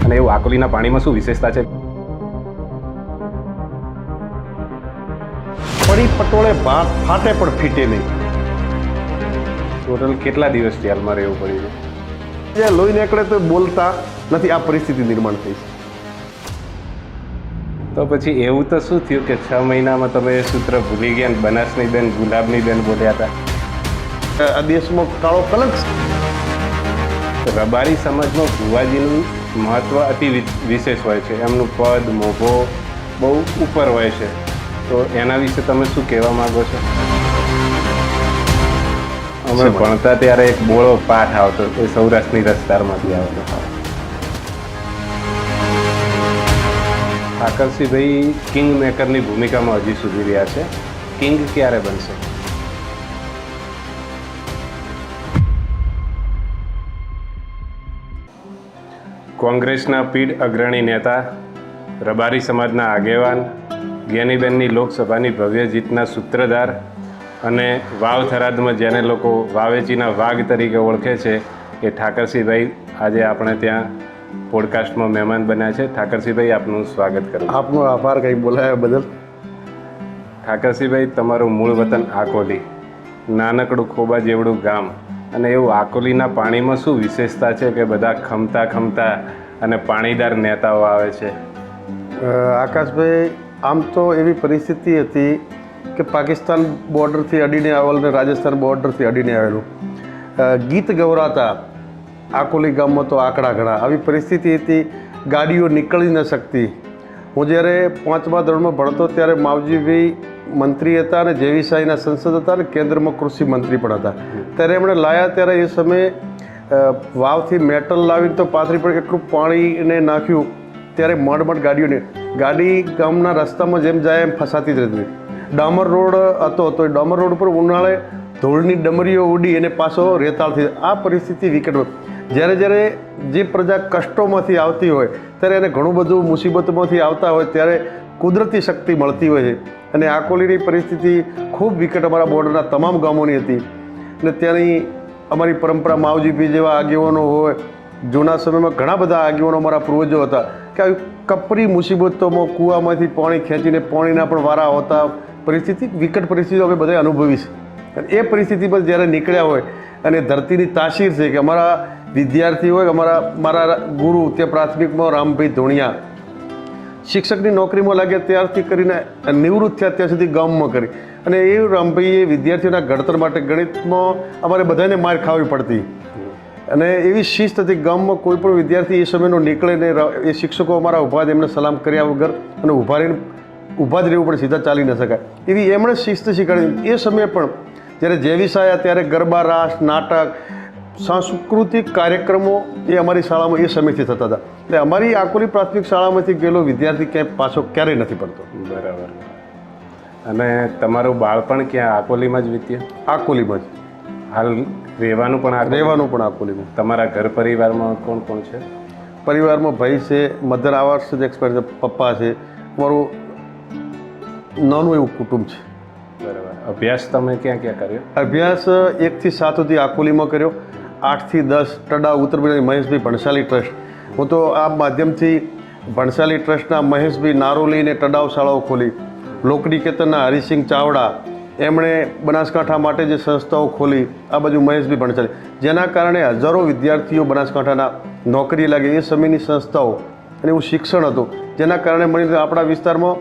અને એવું આકોલીના પાણીમાં શું વિશેષતા છે? પડી પટોળે ભાત ફાટે પણ ફીટે નહીં. ટોટલ કેટલા દિવસથી હાલમાં રહેવું પડ્યું છે? જે લોહી નીકળે તો બોલતા નથી, આ પરિસ્થિતિ નિર્માણ થઈ છે. તો પછી એવું તો શું થયું કે 6 મહિનામાં તમે એ સૂત્ર ભૂલી ગયા ને બનાસની બેન ગુલાબની બેન બોલ્યા હતા? આ દેશમાં કાળો કલંક છે. રબારી સમાજમાં ભુવાજીનું મહત્વ અતિ વિશેષ હોય છે. એમનું પદ મોભો બહુ ઉપર હોય છે. તો એના વિશે તમે શું કહેવા માંગો છો? અમે ભણતા ત્યારે એક બોળો પાઠ આવતો, એ સૌરાષ્ટ્રની રસધારમાંથી આવતો. ઠાકરસિંહભાઈ કિંગ મેકરની ભૂમિકામાં હજી સુધી રહ્યા છે. કિંગ ક્યારે બનશે? કોંગ્રેસના પીઢ અગ્રણી નેતા, રબારી સમાજના આગેવાન, જ્ઞાનીબેનની લોકસભાની ભવ્ય જીતના સૂત્રધાર અને વાવ થરાદમાં જેને લોકો વાવેચીના વાઘ તરીકે ઓળખે છે એ ઠાકરસિંહભાઈ આજે આપણે ત્યાં પોડકાસ્ટમાં મહેમાન બન્યા છે. ઠાકરસિંહભાઈ, આપનું સ્વાગત કરું. આપનો આભાર કંઈ બોલાયા બદલ. ઠાકરસિંહભાઈ, તમારું મૂળ વતન આકોલી, નાનકડું ખોબા જેવડું ગામ, અને એવું આકોલીના પાણીમાં શું વિશેષતા છે કે બધા ખમતા ખમતા અને પાણીદાર નેતાઓ આવે છે? આકાશભાઈ, આમ તો એવી પરિસ્થિતિ હતી કે પાકિસ્તાન બોર્ડરથી અડીને આવેલું ને રાજસ્થાન બોર્ડરથી અડીને આવેલું. ગીત ગવરાતા આકોલી ગામમાં તો આંકડા ઘણા. આવી પરિસ્થિતિ હતી, ગાડીઓ નીકળી ન શકતી. હું જ્યારે 5મા ધોરણમાં ભણતો ત્યારે માવજીભાઈ મંત્રી હતા અને જેવીસાઈના સંસદ હતા અને કેન્દ્રમાં કૃષિ મંત્રી પણ હતા. ત્યારે એમણે લાયા ત્યારે એ સમયે વાવથી મેટલ લાવીને તો પાથરી પણ એટલું પાણીને નાખ્યું ત્યારે મડ ગાડી ગામના રસ્તામાં જેમ જાય એમ ફસાતી જ રહેતી. ડામર રોડ હતો તો એ ડામર રોડ ઉપર ઉનાળે ધૂળની ડમરીઓ ઉડી અને પાછો રેતાળથી. આ પરિસ્થિતિ વિકટ હોય. જ્યારે જે પ્રજા કષ્ટોમાંથી આવતી હોય ત્યારે એને ઘણું બધું મુસીબતોમાંથી આવતા હોય ત્યારે કુદરતી શક્તિ મળતી હોય છે. અને આકોલીની પરિસ્થિતિ ખૂબ વિકટ અમારા બોર્ડરના તમામ ગામોની હતી. અને ત્યાંની અમારી પરંપરા માવજીભાઈ જેવા આગેવાનો હોય, જૂના સમયમાં ઘણા બધા આગેવાનો અમારા પૂર્વજો હતા કે આવી કપરી મુસીબતોમાં કૂવામાંથી પાણી ખેંચીને પાણીના પણ વારા હોતા. પરિસ્થિતિ વિકટ પરિસ્થિતિઓ અમે બધાએ અનુભવી છે. અને એ પરિસ્થિતિ પર જ્યારે નીકળ્યા હોય અને ધરતીની તાસીર છે કે અમારા વિદ્યાર્થી હોય, મારા ગુરુ તે પ્રાથમિકમાં રામભાઈ ધોણિયા શિક્ષકની નોકરીમાં લાગ્યા ત્યારથી કરીને નિવૃત્ત થયા ત્યાં સુધી ગામમાં કરી. અને એ રામભાઈએ વિદ્યાર્થીઓના ઘડતર માટે ગણિતમાં અમારે બધાને માર ખાવી પડતી. અને એવી શિસ્ત હતી ગામમાં કોઈ પણ વિદ્યાર્થી એ સમયનો નીકળે ને એ શિક્ષકો અમારા ઊભા જ એમને સલામ કર્યા વગર અને ઊભા જ રહેવું પડે, સીધા ચાલી ન શકાય એવી એમણે શિસ્ત શીખવાડી. એ સમયે પણ જ્યારે જેવીસ આવ્યા ત્યારે ગરબા, રાસ, નાટક, સાંસ્કૃતિક કાર્યક્રમો એ અમારી શાળામાં એ સમયથી થતા હતા. એટલે અમારી આકોલી પ્રાથમિક શાળામાંથી ગયેલો વિદ્યાર્થી ક્યાંય પાછો ક્યારેય નથી પડતો. બરાબર. અને તમારું બાળપણ ક્યાં આકોલીમાં જ વીત્યું? આકોલીમાં જ. હાલ રહેવાનું પણ આકોલીમાં. તમારા ઘર પરિવારમાં કોણ કોણ છે? પરિવારમાં ભાઈ છે, મધર આવાસ જ એક્સપાયર છે, પપ્પા છે, મારું નાનું એવું કુટુંબ છે. બરાબર. અભ્યાસ તમે ક્યાં કર્યો? અભ્યાસ 1 થી 7 સુધી આકોલીમાં કર્યો. 8 થી 10 ટડાવ ઉત્તર ગુજરાતની મહેશભાઈ ભણસાલી ટ્રસ્ટ. હું તો આ માધ્યમથી ભણસાલી ટ્રસ્ટના મહેશભાઈ નારોલીને ટડાવ શાળાઓ ખોલી. લોકનિકેતનના હરિસિંહ ચાવડા એમણે બનાસકાંઠા માટે જે સંસ્થાઓ ખોલી, આ બાજુ મહેશભાઈ ભણસાલી, જેના કારણે હજારો વિદ્યાર્થીઓ બનાસકાંઠાના નોકરી લાગે. એ સમયની સંસ્થાઓ અને એવું શિક્ષણ હતું જેના કારણે મળી આપણા વિસ્તારમાં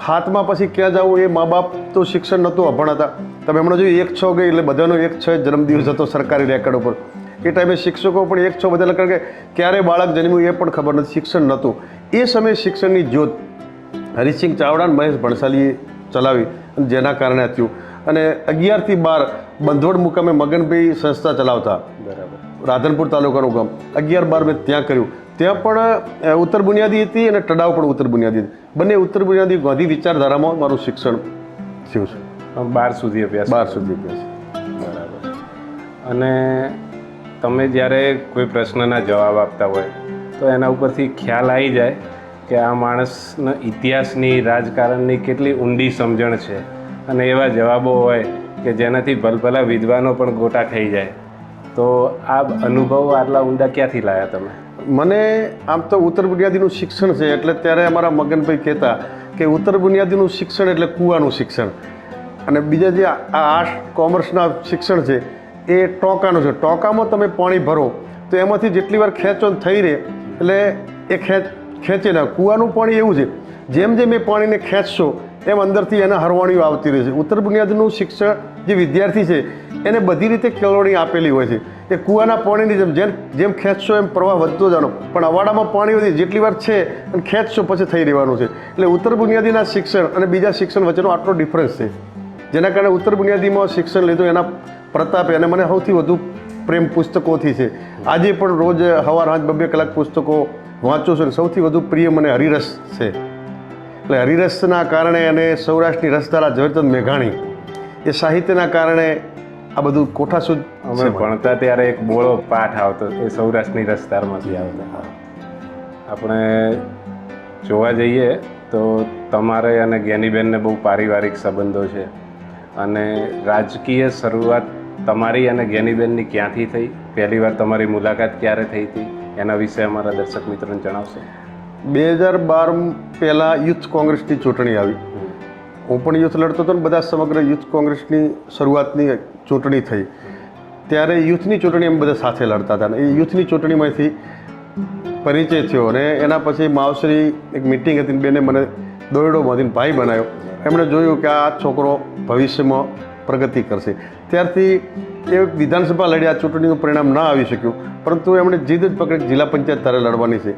હાથમાં પછી ક્યાં જવું એ મા બાપ તો શિક્ષણ નહોતું, અભણ હતા. તમે હમણાં જોયું 1-6 ગઈ એટલે બધાનો 1-6 જન્મદિવસ હતો સરકારી રેકર્ડ ઉપર. એ ટાઈમે શિક્ષકો પણ 1-6 બધા લખાણ કે ક્યારે બાળક જન્મ્યું એ પણ ખબર નથી, શિક્ષણ નહોતું. એ સમયે શિક્ષણની જ્યોત હરિસિંહ ચાવડા અને મહેશ ભણસાલીએ ચલાવી અને જેના કારણે થયું. અને 11 થી 12 બંધવડ મુકામે મગનભાઈ સંસ્થા ચલાવતા. બરાબર. રાધનપુર તાલુકાનું ગામ. 11-12 મેં ત્યાં કર્યું. ત્યાં પણ ઉત્તર બુનિયાદી હતી અને ટડાવ પણ ઉત્તર બુનિયાદી હતી. બંને ઉત્તર બુનિયાદી ગાંધી વિચારધારામાં મારું શિક્ષણ થયું છે. 12 સુધી અભ્યાસ. બરાબર. અને તમે જ્યારે કોઈ પ્રશ્નના જવાબ આપતા હોય તો એના ઉપરથી ખ્યાલ આવી જાય કે આ માણસના ઇતિહાસની, રાજકારણની કેટલી ઊંડી સમજણ છે. અને એવા જવાબો હોય કે જેનાથી ભલભલા વિદ્વાનો પણ ગોટા ખાઈ જાય. તો આ અનુભવો આટલા ઊંડા ક્યાંથી લાવ્યા તમે? મને આમ તો ઉત્તર બુનિયાદીનું શિક્ષણ છે એટલે ત્યારે અમારા મગનભાઈ કહેતા કે ઉત્તર બુનિયાદીનું શિક્ષણ એટલે કૂવાનું શિક્ષણ, અને બીજા જે આ આર્ટ્સ કોમર્સના શિક્ષણ છે એ ટોંકાનું છે. ટોંકામાં તમે પાણી ભરો તો એમાંથી જેટલી વાર ખેંચો થઈ રહે એટલે એ ખેંચે ના. કૂવાનું પાણી એવું છે, જેમ જેમ એ પાણીને ખેંચશો એમ અંદરથી એને હરવાણીઓ આવતી રહે છે. ઉત્તર બુનિયાદીનું શિક્ષણ જે વિદ્યાર્થી છે એને બધી રીતે કેળવણી આપેલી હોય છે. એ કૂવાના પાણીની જેમ જેમ ખેંચશો એમ પ્રવાહ વધતો જાણો, પણ અવાડામાં પાણી વધી જેટલી વાર છે અને ખેંચશો પછી થઈ રહેવાનું છે. એટલે ઉત્તર બુનિયાદીના શિક્ષણ અને બીજા શિક્ષણ વચ્ચેનો આટલો ડિફરન્સ છે, જેના કારણે ઉત્તર બુનિયાદીમાં શિક્ષણ લીધું એના પ્રતાપે અને મને સૌથી વધુ પ્રેમ પુસ્તકોથી છે. આજે પણ રોજ સવાર સાંજ 2-2 કલાક પુસ્તકો વાંચું છું. સૌથી વધુ પ્રિય મને હરિરસ છે. એટલે હરિરસના કારણે અને સૌરાષ્ટ્રની રસધારા ઝવેરચંદ મેઘાણી એ સાહિત્યના કારણે આ બધું કોઠાસૂઝ અમે ભણતા ત્યારે એક બોળો પાઠ આવતો, એ સૌરાષ્ટ્રની રસધારમાંથી આવતો. આપણે જોવા જઈએ તો તમારે અને જ્ઞાનીબેનને બહુ પારિવારિક સંબંધો છે, અને રાજકીય શરૂઆત તમારી અને જ્ઞાનીબેનની ક્યાંથી થઈ? પહેલી વાર તમારી મુલાકાત ક્યારે થઈ હતી એના વિશે અમારા દર્શક મિત્રોને જણાવશો? 2012 પહેલાં યુથ કોંગ્રેસની ચૂંટણી આવી. હું પણ યુથ લડતો હતો ને બધા સમગ્ર યુથ કોંગ્રેસની શરૂઆતની ચૂંટણી થઈ ત્યારે યુથની ચૂંટણી અમે બધા સાથે લડતા હતા. એ યુથની ચૂંટણીમાંથી પરિચય થયો અને એના પછી માવશ્રી એક મિટિંગ હતી, બેને મને દોરડો બાંધીને ભાઈ બનાવ્યો. એમણે જોયું કે આ છોકરો ભવિષ્યમાં પ્રગતિ કરશે. ત્યારથી એ વિધાનસભા લડ્યા, ચૂંટણીનું પરિણામ ના આવી શક્યું, પરંતુ એમણે જીદ જ પકડી જિલ્લા પંચાયત તારે લડવાની છે.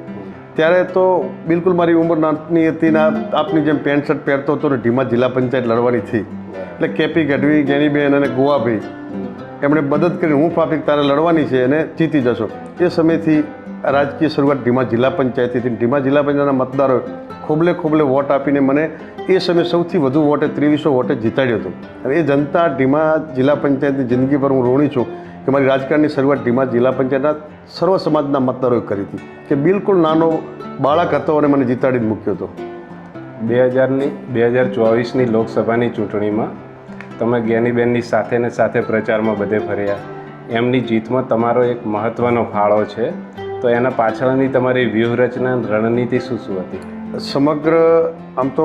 ત્યારે તો બિલકુલ મારી ઉંમર નાની હતી ને આપની જેમ પેન્ટ શર્ટ પહેરતો હતો ને ઢીમા જિલ્લા પંચાયત લડવાની હતી. એટલે કેપી ગઢવી, જ્ઞાનીબેન અને ગોવાભાઈ એમણે મદદ કરીને હું ફાફિક તારે લડવાની છે અને જીતી જશો. એ સમયથી રાજકીય શરૂઆત ઢીમા જિલ્લા પંચાયતથી હતી. ઢીમા જિલ્લા પંચાયતના મતદારોએ ખોબલે વોટ આપીને મને એ સમયે સૌથી વધુ વોટે 2300 વોટે જીતાડ્યો હતો. અને એ જનતા ઢીમા જિલ્લા પંચાયતની જિંદગી પર હું ઋણી છું કે મારી રાજકારણની શરૂઆત ઢીમા જિલ્લા પંચાયતના સર્વ સમાજના મતદારોએ કરી હતી, કે બિલકુલ નાનો બાળક હતો અને મને જીતાડીને મૂક્યો હતો. 2024ની લોકસભાની ચૂંટણીમાં તમે જ્ઞાનીબેનની સાથે ને સાથે પ્રચારમાં બધે ફર્યા. એમની જીતમાં તમારો એક મહત્ત્વનો ફાળો છે, તો એના પાછળની તમારી વ્યૂહરચના રણનીતિ શું હતી? સમગ્ર આમ તો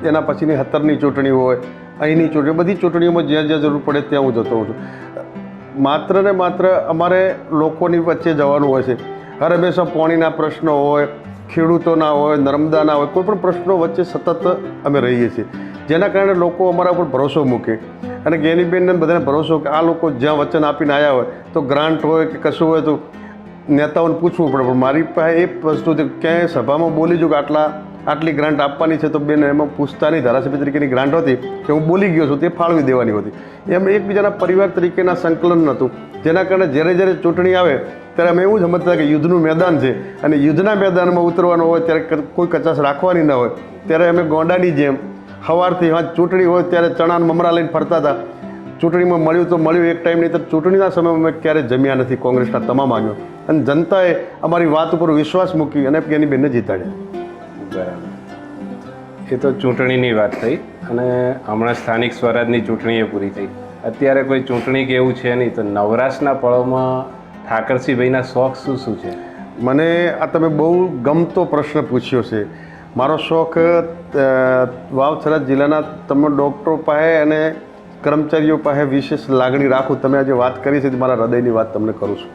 એના પછીની 17ની ચૂંટણી હોય, અહીંની ચૂંટણી, બધી ચૂંટણીઓમાં જ્યાં જ્યાં જરૂર પડે ત્યાં હું જતો હોઉં છું. માત્ર ને માત્ર અમારે લોકોની વચ્ચે જવાનું હોય છે. હર હંમેશા પાણીના પ્રશ્નો હોય, ખેડૂતોના હોય, નર્મદાના હોય, કોઈ પણ પ્રશ્નો વચ્ચે સતત અમે રહીએ છીએ, જેના કારણે લોકો અમારા ઉપર ભરોસો મૂકે. અને જ્ઞાનીબેનને બધાને ભરોસો કે આ લોકો જ્યાં વચન આપીને આવ્યા હોય તો ગ્રાન્ટ હોય કે કશું હોય તો નેતાઓને પૂછવું પડે. પણ મારી પાસે એ વસ્તુ છે, ક્યાંય સભામાં બોલી જો કે આટલી ગ્રાન્ટ આપવાની છે તો બેન એમાં પૂછતા નહીં. ધારાસભ્ય તરીકેની ગ્રાન્ટ હતી કે હું બોલી ગયો છું તે ફાળવી દેવાની હતી. એમ એકબીજાના પરિવાર તરીકેના સંકલન નહોતું, જેના કારણે જ્યારે ચૂંટણી આવે ત્યારે અમે એવું જ સમજતા કે યુદ્ધનું મેદાન છે અને યુદ્ધના મેદાનમાં ઉતરવાનું હોય ત્યારે કોઈ કચાશ રાખવાની ન હોય. ત્યારે અમે ગોંડાની જેમ સવારથી ચૂંટણી હોય ત્યારે ચણાના મમરા લઈને ફરતા હતા. ચૂંટણીમાં મળ્યું તો મળ્યું એક ટાઈમ, નહીં તો ચૂંટણીના સમયમાં અમે ક્યારેય જમ્યા નથી કોંગ્રેસના તમામ આગેવાનો. અને જનતાએ અમારી વાત ઉપર વિશ્વાસ મૂકી અને જ્ઞાનીબેનને જીતાડ્યા. બરાબર. એ તો ચૂંટણીની વાત થઈ, અને હમણાં સ્થાનિક સ્વરાજની ચૂંટણી એ પૂરી થઈ. અત્યારે કોઈ ચૂંટણી કે એવું છે નહીં, તો નવરાશના પળોમાં ઠાકરસિંહભાઈના શોખ શું છે? મને આ તમે બહુ ગમતો પ્રશ્ન પૂછ્યો છે. મારો શોખ વાવ-થરાદ જિલ્લાના તમામ ડૉક્ટરો પાસે અને કર્મચારીઓ પાસે વિશેષ લાગણી રાખું. તમે આજે વાત કરી છે મારા હૃદયની વાત તમને કરું છું.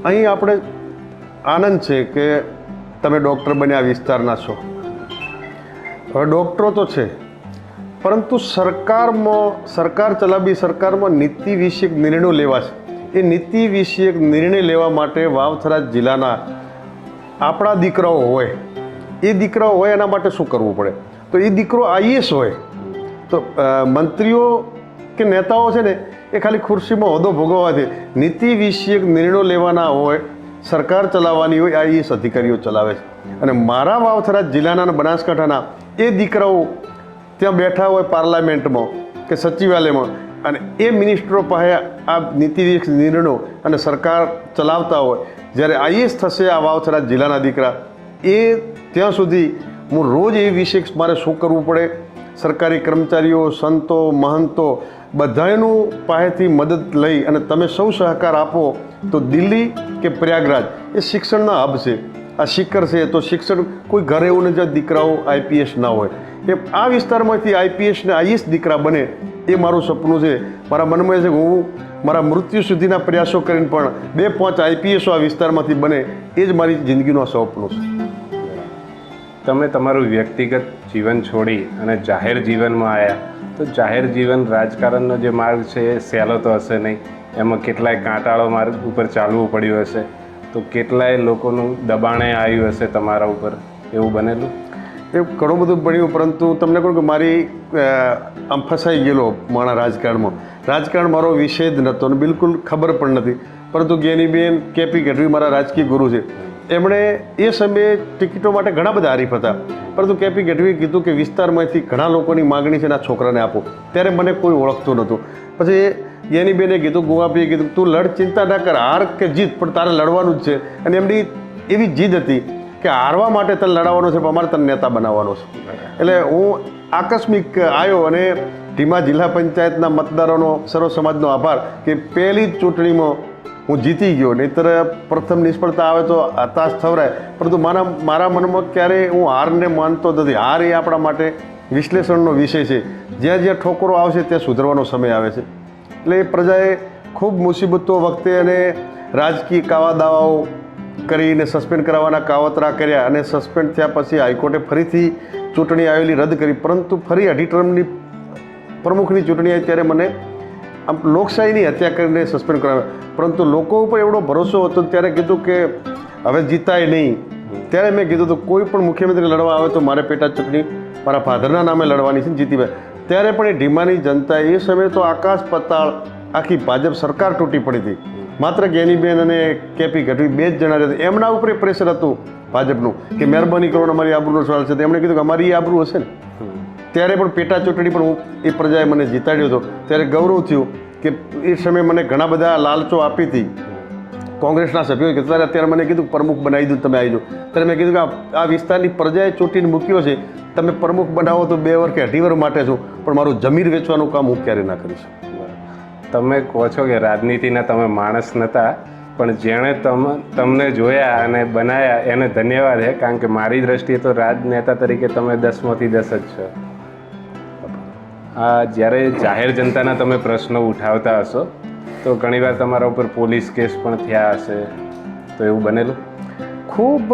અહીં આપણે આનંદ છે કે તમે ડૉક્ટર બન્યા વિસ્તારના છો. હવે ડૉક્ટરો તો છે, પરંતુ સરકાર ચલાવી સરકારમાં નીતિ વિષયક નિર્ણયો લેવા છે. એ નીતિ વિષયક નિર્ણય લેવા માટે વાવ-થરાદ જિલ્લાના આપણા દીકરાઓ હોય, એ દીકરાઓ હોય એના માટે શું કરવું પડે? તો એ દીકરો આઈએસ હોય તો મંત્રીઓ કે નેતાઓ છે ને એ ખાલી ખુરશીમાં હોદ્દો ભોગવવાથી નીતિ વિષયક નિર્ણયો લેવાના હોય, સરકાર ચલાવવાની હોય, આઈએસ અધિકારીઓ ચલાવે છે. અને મારા વાવ-થરાદ જિલ્લાના અને બનાસકાંઠાના એ દીકરાઓ ત્યાં બેઠા હોય પાર્લામેન્ટમાં કે સચિવાલયમાં, અને એ મિનિસ્ટરો પાસે આ નીતિ વિષયક નિર્ણયો અને સરકાર ચલાવતા હોય. જ્યારે આઈએસ થશે આ વાવ-થરાદ જિલ્લાના દીકરા, એ ત્યાં સુધી હું રોજ એ વિષય મારે શું કરવું પડે, સરકારી કર્મચારીઓ, સંતો, મહંતો બધાનું પાસેથી મદદ લઈ અને તમે સૌ સહકાર આપો તો દિલ્હી કે પ્રયાગરાજ એ શિક્ષણના હબ છે, આ શિખર છે. તો શિક્ષણ કોઈ ઘરે એવું નથી જ્યાં દીકરાઓ આઈપીએસ ના હોય. એ આ વિસ્તારમાંથી આઈપીએસ ને આઈએસ દીકરા બને એ મારું સપનું છે. મારા મનમાં એ છે કે હું મારા મૃત્યુ સુધીના પ્રયાસો કરીને પણ 2-5 આઈપીએસો આ વિસ્તારમાંથી બને એ જ મારી જિંદગીનું સપનું છે. તમે તમારું વ્યક્તિગત જીવન છોડી અને જાહેર જીવનમાં આવ્યા, તો જાહેર જીવન રાજકારણનો જે માર્ગ છે એ સહેલો તો હશે નહીં. એમાં કેટલાય કાંટાળો માર્ગ ઉપર ચાલવું પડ્યું હશે, તો કેટલાય લોકોનું દબાણે આવ્યું હશે તમારા ઉપર, એવું બનેલું? એ ઘણું બધું બન્યું, પરંતુ તમને કહું કે મારી આમ ફસાઈ ગયેલો મારા રાજકારણ મારો વિષય જ નહોતો અને બિલકુલ ખબર પણ નથી. પરંતુ જ્ઞાનીબેન કેપી ગઢવી મારા રાજકીય ગુરુ છે, એમણે એ સમયે ટિકિટો માટે ઘણા બધા હરીફ હતા, પરંતુ કેપી ગઢવીએ કીધું કે વિસ્તારમાંથી ઘણા લોકોની માગણી છે ને આ છોકરાને આપો. ત્યારે મને કોઈ ઓળખતું નહોતું. પછી જ્ઞાનીબેને કીધું, ગોવાપીએ કીધું, તું લડ, ચિંતા ના કર, હાર કે જીત પણ તારે લડવાનું જ છે. અને એમની એવી જીદ હતી કે હારવા માટે તને લડાવવાનો છે, પણ અમારે તને નેતા બનાવવાનો છે. એટલે હું આકસ્મિક આવ્યો અને ઢીમા જિલ્લા પંચાયતના મતદારોનો સર્વ સમાજનો આભાર કે પહેલી જ ચૂંટણીમાં હું જીતી ગયો. નહીંતર પ્રથમ નિષ્ફળતા આવે તો હતાશ થવરાય, પરંતુ મારા મનમાં ક્યારેય હું હારને માનતો નથી. હાર એ આપણા માટે વિશ્લેષણનો વિષય છે. જ્યાં જ્યાં ઠોકરો આવશે ત્યાં સુધરવાનો સમય આવે છે. એટલે એ પ્રજાએ ખૂબ મુસીબતો વખતે અને રાજકીય કાવા દાવાઓ કરીને સસ્પેન્ડ કરાવવાના કાવતરા કર્યા અને સસ્પેન્ડ થયા પછી હાઈકોર્ટે ફરીથી ચૂંટણી આવેલી રદ કરી. પરંતુ ફરી અઢી ટર્મની પ્રમુખની ચૂંટણી આવી ત્યારે મને આમ લોકશાહીની હત્યા કરીને સસ્પેન્ડ કરાવ્યા. પરંતુ લોકો ઉપર એવડો ભરોસો હતો ત્યારે કીધું કે હવે જીતાય નહીં. ત્યારે મેં કીધું તો કોઈ પણ મુખ્યમંત્રી લડવા આવે તો મારે પેટા ચૂંટણી મારા ફાધરના નામે લડવાની છે, જીતી ભાઈ. ત્યારે પણ એ ઢીમાની જનતા એ સમયે તો આકાશ પતાળ આખી ભાજપ સરકાર તૂટી પડી હતી. માત્ર જ્ઞાનીબેન અને કેપી ગઢવી 2 જ જણા હતા. એમના ઉપર પ્રેશર હતું ભાજપનું કે મહેરબાની કરો, અમારી આબરૂનો સવાલ છે. તો એમણે કીધું કે અમારી આબરૂ હશે ને. ત્યારે પણ પેટા ચૂંટણી પણ એ પ્રજાએ મને જીતાડ્યો હતો. ત્યારે ગૌરવ થયું કે એ સમયે મને ઘણા બધા લાલચો આપી હતી કોંગ્રેસના સભ્યોએ કે અત્યારે મને કીધું પ્રમુખ બનાવી દઉં, તમે આવી જાઓ. ત્યારે મેં કીધું કે આ વિસ્તારની પ્રજાએ ચૂંટીને મૂક્યો છે, તમે પ્રમુખ બનાવો તો 2 વર્ષ કે 2.5 વર્ષ માટે છું, પણ મારું જમીન વેચવાનું કામ હું ક્યારે ના કરીશ. તમે કહો છો કે રાજનીતિના તમે માણસ નહોતા, પણ જેણે તમને જોયા અને બનાવ્યા એને ધન્યવાદ છે. કારણ કે મારી દ્રષ્ટિએ તો રાજનેતા તરીકે તમે 10માંથી 10 જ છો. આ જ્યારે જાહેર જનતાના તમે પ્રશ્નો ઉઠાવતા હશો તો ઘણીવાર તમારા ઉપર પોલીસ કેસ પણ થયા હશે, તો એવું બનેલું? ખૂબ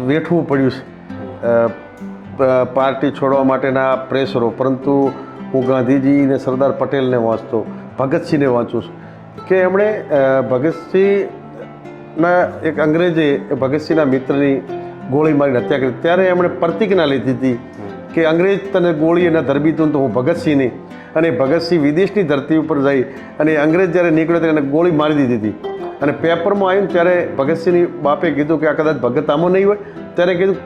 વેઠવું પડ્યું છે પાર્ટી છોડવા માટેના પ્રેશરો. પરંતુ હું ગાંધીજી ને સરદાર પટેલને વાંચતો, ભગતસિંહને વાંચું છું કે એમણે ભગતસિંહના એક અંગ્રેજે ભગતસિંહના મિત્રની ગોળી મારીને હત્યા કરી. ત્યારે એમણે પ્રતિજ્ઞા લીધી હતી કે અંગ્રેજ તને ગોળી એને ધરબી તું તો હું ભગતસિંહ નહીં. અને ભગતસિંહ વિદેશની ધરતી ઉપર જઈ અને અંગ્રેજ જ્યારે નીકળ્યો ત્યારે એને ગોળી મારી દીધી હતી. અને પેપરમાં આવ્યું ત્યારે ભગતસિંહની બાપે કીધું કે આ કદાચ ભગત આમો નહીં હોય. ત્યારે કીધું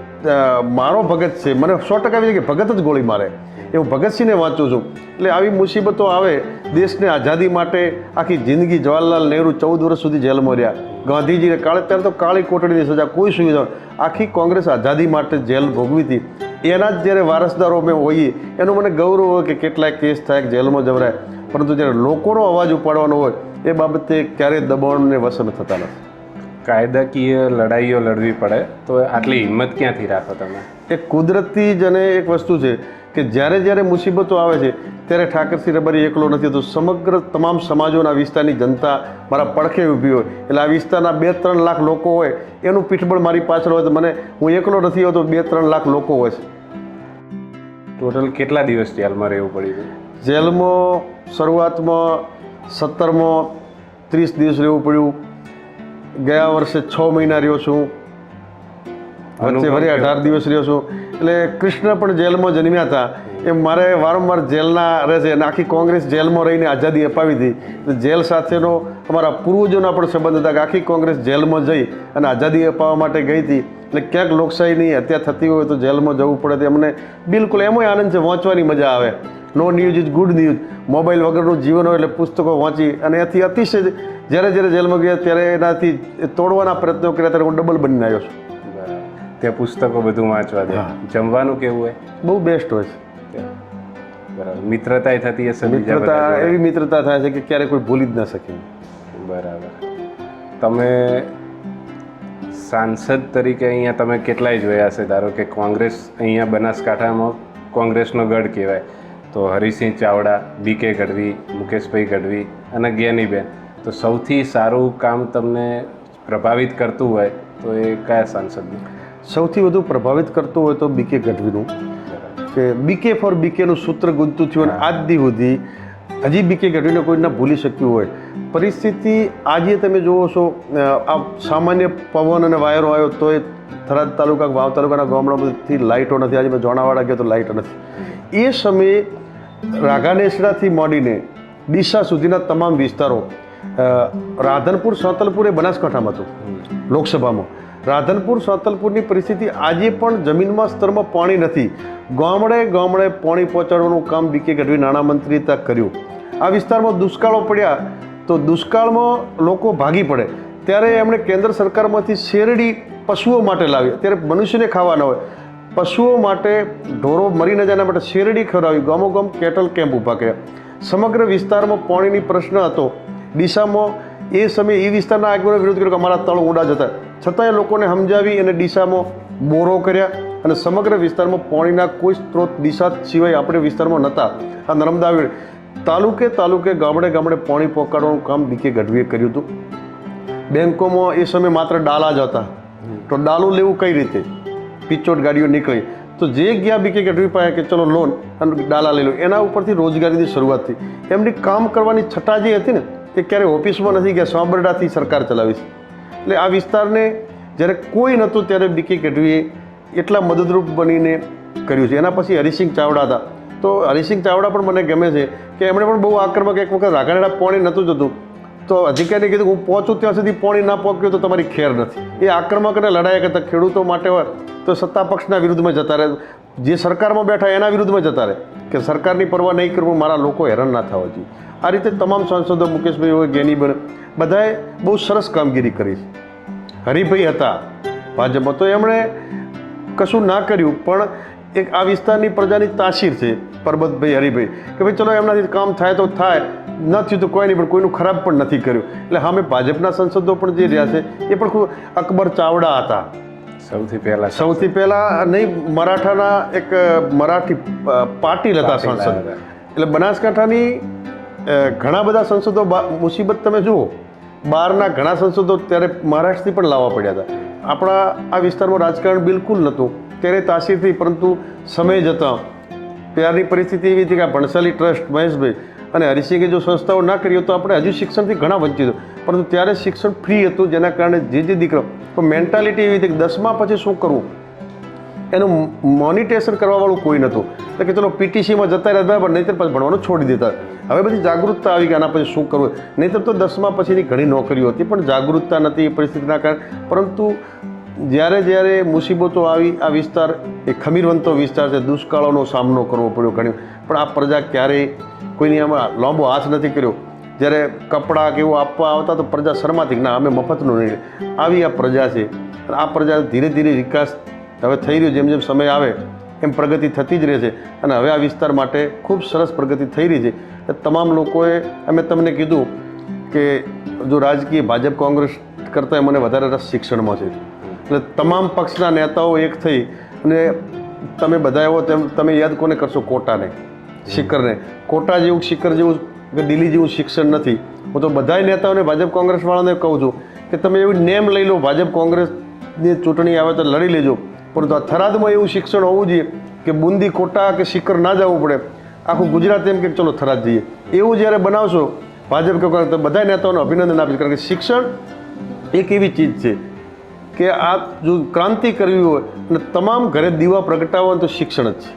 મારો ભગત છે, મને 100% આવી છે કે ભગત જ ગોળી મારે. એ હું ભગતસિંહને વાંચું છું. એટલે આવી મુસીબતો આવે, દેશને આઝાદી માટે આખી જિંદગી જવાહરલાલ નહેરુ 14 વર્ષ સુધી જેલમાં રહ્યા, ગાંધીજીને કાળે ત્યારે તો કાળી કોટડીની સજા, કોઈ સુવિધા, આખી કોંગ્રેસ આઝાદી માટે જેલ ભોગવી હતી. એના જ જ્યારે વારસદારો અમે હોઈએ એનું મને ગૌરવ હોય કે કેટલાય કેસ થાય કે જેલમાં જવરાય, પરંતુ જ્યારે લોકોનો અવાજ ઉપાડવાનો હોય એ બાબતે ક્યારેય દબાણને વસન થતા નથી. કાયદાકીય લડાઈઓ લડવી પડે તો આટલી હિંમત ક્યાંથી રાખો તમે? એ કુદરતી જ અને એક વસ્તુ છે કે જ્યારે મુસીબતો આવે છે ત્યારે ઠાકરસિંહ રબારી એકલો નથી તો સમગ્ર તમામ સમાજોના વિસ્તારની જનતા મારા પડખે ઊભી હોય. એટલે આ વિસ્તારના 2-3 લાખ લોકો હોય એનું પીઠબળ મારી પાછળ હોય તો હું એકલો નથી હોતો, 2-3 લાખ લોકો હોય છે. ટોટલ કેટલા દિવસ જેલમાં રહેવું પડ્યું? જેલમાં શરૂઆતમાં 17માં 30 દિવસ રહેવું પડ્યું. ગયા વર્ષે 6 મહિના રહ્યો છું, વચ્ચે વળી 18 દિવસ રહ્યો છું. એટલે કૃષ્ણ પણ જેલમાં જન્મ્યા હતા એમ મારે વારંવાર જેલના રહે છે. અને આખી કોંગ્રેસ જેલમાં રહીને આઝાદી અપાવી હતી. એટલે જેલ સાથેનો અમારા પૂર્વજોના પણ સંબંધ હતા કે આખી કોંગ્રેસ જેલમાં જઈ અને આઝાદી અપાવવા માટે ગઈ હતી. એટલે ક્યાંક લોકશાહીની હત્યા થતી હોય તો જેલમાં જવું પડે તે અમને બિલકુલ એમાંય આનંદ છે, વાંચવાની મજા આવે. No news is good news. Mobile વગરનું જીવન હોય એટલે પુસ્તકો વાંચી અને એથી અતિશય જ્યારે જેલમાં ગયા ત્યારે એનાથી તોડવાના પ્રયત્નો કર્યા ત્યારે હું ડબલ બનીને આવ્યો છું. ત્યાં પુસ્તકો બધું વાંચવા દે. જમવાનું કેવું હોય? બહુ બેસ્ટ હોય છે. બરાબર. મિત્રતાય થતી હશે બીજા બધા મિત્રતા જોડે? એવી મિત્રતા થાય છે કે ક્યારે કોઈ ભૂલી જ ન શકે. બરાબર. તમે સાંસદ તરીકે અહીંયા તમે કેટલાય જોયા છે? ધારો કે કોંગ્રેસ અહીંયા બનાસકાંઠામાં કોંગ્રેસનો ગઢ કહેવાય, તો હરિસિંહ ચાવડા, બીકે ગઢવી, મુકેશભાઈ ગઢવી અને જ્ઞાનીબેન. તો સૌથી સારું કામ તમને પ્રભાવિત કરતું હોય તો એ કયા સાંસદનું? સૌથી વધુ પ્રભાવિત કરતું હોય તો બીકે ગઢવીનું, કે બીકે ફોર બીકેનું સૂત્ર ગુંજતું થયું અને આજ દી સુધી હજી બીકે ગઢવીને કોઈ ના ભૂલી શક્યું હોય. પરિસ્થિતિ આજે તમે જુઓ છો, આ સામાન્ય પવન અને વાયરો આવ્યો તો એ થરાદ તાલુકા, વાવ તાલુકાના ગામડામાંથી લાઇટો નથી. આજે મેં જોણાવાડા ગયા તો લાઇટ નથી. એ સમયે રાઘાનેસડાથી માંડીને ડીસા સુધીના તમામ વિસ્તારો, રાધનપુર સાંતલપુર એ બનાસકાંઠામાં હતું લોકસભામાં. રાધનપુર સાંતલપુરની પરિસ્થિતિ આજે પણ જમીનમાં સ્તરમાં પાણી નથી. ગામડે ગામડે પાણી પહોંચાડવાનું કામ બીકે ગઢવી નાણામંત્રીએ ત્યાં કર્યું. આ વિસ્તારમાં દુષ્કાળો પડ્યા તો દુષ્કાળમાં લોકો ભાગી પડે ત્યારે એમણે કેન્દ્ર સરકારમાંથી શેરડી પશુઓ માટે લાવી. અત્યારે મનુષ્યને ખાવા ન હોય, પશુઓ માટે, ઢોરો મરી ન જાય એના માટે શેરડી ખવડાવી. ગામો ગામ કેટલ કેમ્પ ઊભા કર્યા. સમગ્ર વિસ્તારમાં પાણીની પ્રશ્ન હતો. ડીસામાં એ સમયે એ વિસ્તારના આગેવાનો વિરોધ કર્યો કે અમારા તળ ઊંડા જતા, છતાંય લોકોને સમજાવી અને ડીસામાં બોરો કર્યા અને સમગ્ર વિસ્તારમાં પાણીના કોઈ સ્ત્રોત ડીસા સિવાય આપણે વિસ્તારમાં નહોતા. આ નર્મદા તાલુકે તાલુકે ગામડે ગામડે પાણી પહોંચાડવાનું કામ બીકે ગઢવીએ કર્યું હતું. બેંકોમાં એ સમયે માત્ર ડાલા જ હતા, તો ડાલું લેવું કઈ રીતે? પિચોટ ગાડીઓ નીકળી તો જે ગયા બીકે ગઢવી પાસે કે ચલો લોન અને ડાલા લઈ લો, એના ઉપરથી રોજગારીની શરૂઆત થઈ. એમની કામ કરવાની છટા જે હતી ને એ ક્યારેય ઓફિસમાં નથી ગયા, સાંભરડાથી સરકાર ચલાવી છે. એટલે આ વિસ્તારને જ્યારે કોઈ નહોતું ત્યારે બીકે ગઢવીએ એટલા મદદરૂપ બનીને કર્યું છે. એના પછી હરિસિંહ ચાવડા હતા, તો હરિસિંહ ચાવડા પણ મને ગમે છે કે એમણે પણ બહુ આક્રમક, એક વખત રાઘાનેડા પાણી નહોતું જતું તો અધિકારીએ કીધું હું પહોંચું ત્યાં સુધી પાણી ના પહોંચ્યું તો તમારી ખેર નથી. એ આક્રમક અને લડાઈ કરતા ખેડૂતો માટે હોય તો સત્તા પક્ષના વિરુદ્ધમાં જતા રહે, જે સરકારમાં બેઠા એના વિરુદ્ધમાં જતા રહે કે સરકારની પરવા નહીં કરવું, મારા લોકો હેરાન ના થવા જોઈએ. આ રીતે તમામ સાંસદો, મુકેશભાઈ હોય, જ્ઞાનીબેન, બધાએ બહુ સરસ કામગીરી કરી છે. હરિભાઈ હતા ભાજપમાં તો એમણે કશું ના કર્યું, પણ એક આ વિસ્તારની પ્રજાની તાસીર છે પરબતભાઈ હરિભાઈ કે ભાઈ ચલો એમનાથી કામ થાય તો થાય, ન થયું તો કોઈ નહીં, પણ કોઈનું ખરાબ પણ નથી કર્યું. એટલે સામે ભાજપના સંસદો પણ જે રહ્યા છે એ પણ ખૂબ. અકબર ચાવડા હતા સૌથી પહેલા નહીં, મરાઠાના એક મરાઠી પાટીલ હતા સંસદ. એટલે બનાસકાંઠાની ઘણા બધા સંસદો, મુસીબત તમે જુઓ, બહારના ઘણા સંસદો ત્યારે મહારાષ્ટ્રથી પણ લાવવા પડ્યા હતા. આપણા આ વિસ્તારમાં રાજકારણ બિલકુલ નહોતું ત્યારે તાસીર થઈ, પરંતુ સમય જતાં ત્યારની પરિસ્થિતિ એવી હતી કે આ ભણસાલી ટ્રસ્ટ, મહેશભાઈ અને હરિસિંહે જો સંસ્થાઓ ના કરી તો આપણે હજુ શિક્ષણથી ઘણા વંચિત. પરંતુ ત્યારે શિક્ષણ ફ્રી હતું, જેના કારણે જે દીકરો, પણ મેન્ટાલિટી એવી હતી કે 10મા પછી શું કરવું એનું મોનિટેશન કરવાવાળું કોઈ નહોતું. એટલે કે ચલો પીટીસીમાં જતા રહ્યા બરાબર, નહીંતર પછી ભણવાનું છોડી દેતા. હવે બધી જાગૃતતા આવી કે આના પછી શું કરવું, નહીંતર તો 10મા પછીની ઘણી નોકરીઓ હતી પણ જાગૃતતા નથી એ પરિસ્થિતિના કારણે. પરંતુ જ્યારે મુસીબતો આવી, આ વિસ્તાર એ ખમીરવંતો વિસ્તાર છે, દુષ્કાળોનો સામનો કરવો પડ્યો ઘણી, પણ આ પ્રજા ક્યારેય કોઈની આમાં લાંબો હાથ નથી કર્યો. જ્યારે કપડાં કે એવું આપવા આવતા તો પ્રજા શરમાતી કે ના અમે મફતનું નહીં. આવી આ પ્રજા છે. આ પ્રજા ધીરે ધીરે વિકાસ હવે થઈ રહ્યો, જેમ જેમ સમય આવે એમ પ્રગતિ થતી જ રહે છે. અને હવે આ વિસ્તાર માટે ખૂબ સરસ પ્રગતિ થઈ રહી છે. તમામ લોકોએ, અમે તમને કીધું કે જો રાજકીય ભાજપ કોંગ્રેસ કરતાં મને વધારે રસ શિક્ષણમાં છે. એટલે તમામ પક્ષના નેતાઓ એક થઈ અને તમે બધા એવો તમે યાદ કોને કરશો? કોટાને, શિખરને. કોટા જેવું, શિખર જેવું કે દિલ્હી જેવું શિક્ષણ નથી. હું તો બધાય નેતાઓને, ભાજપ કોંગ્રેસવાળાને કહું છું કે તમે એવી નેમ લઈ લો, ભાજપ કોંગ્રેસની ચૂંટણી આવે તો લડી લેજો, પરંતુ આ થરાદમાં એવું શિક્ષણ હોવું જોઈએ કે બુંદી, કોટા કે શિખર ના જવું પડે. આખું ગુજરાત એમ કે ચલો થરાદ જઈએ, એવું જ્યારે બનાવશો ભાજપ કે કોંગ્રેસ, તો બધા નેતાઓને અભિનંદન આપીશ. કારણ કે શિક્ષણ એક એવી ચીજ છે કે આ જો ક્રાંતિ કરવી હોય અને તમામ ઘરે દીવા પ્રગટાવવા તો શિક્ષણ જ છે.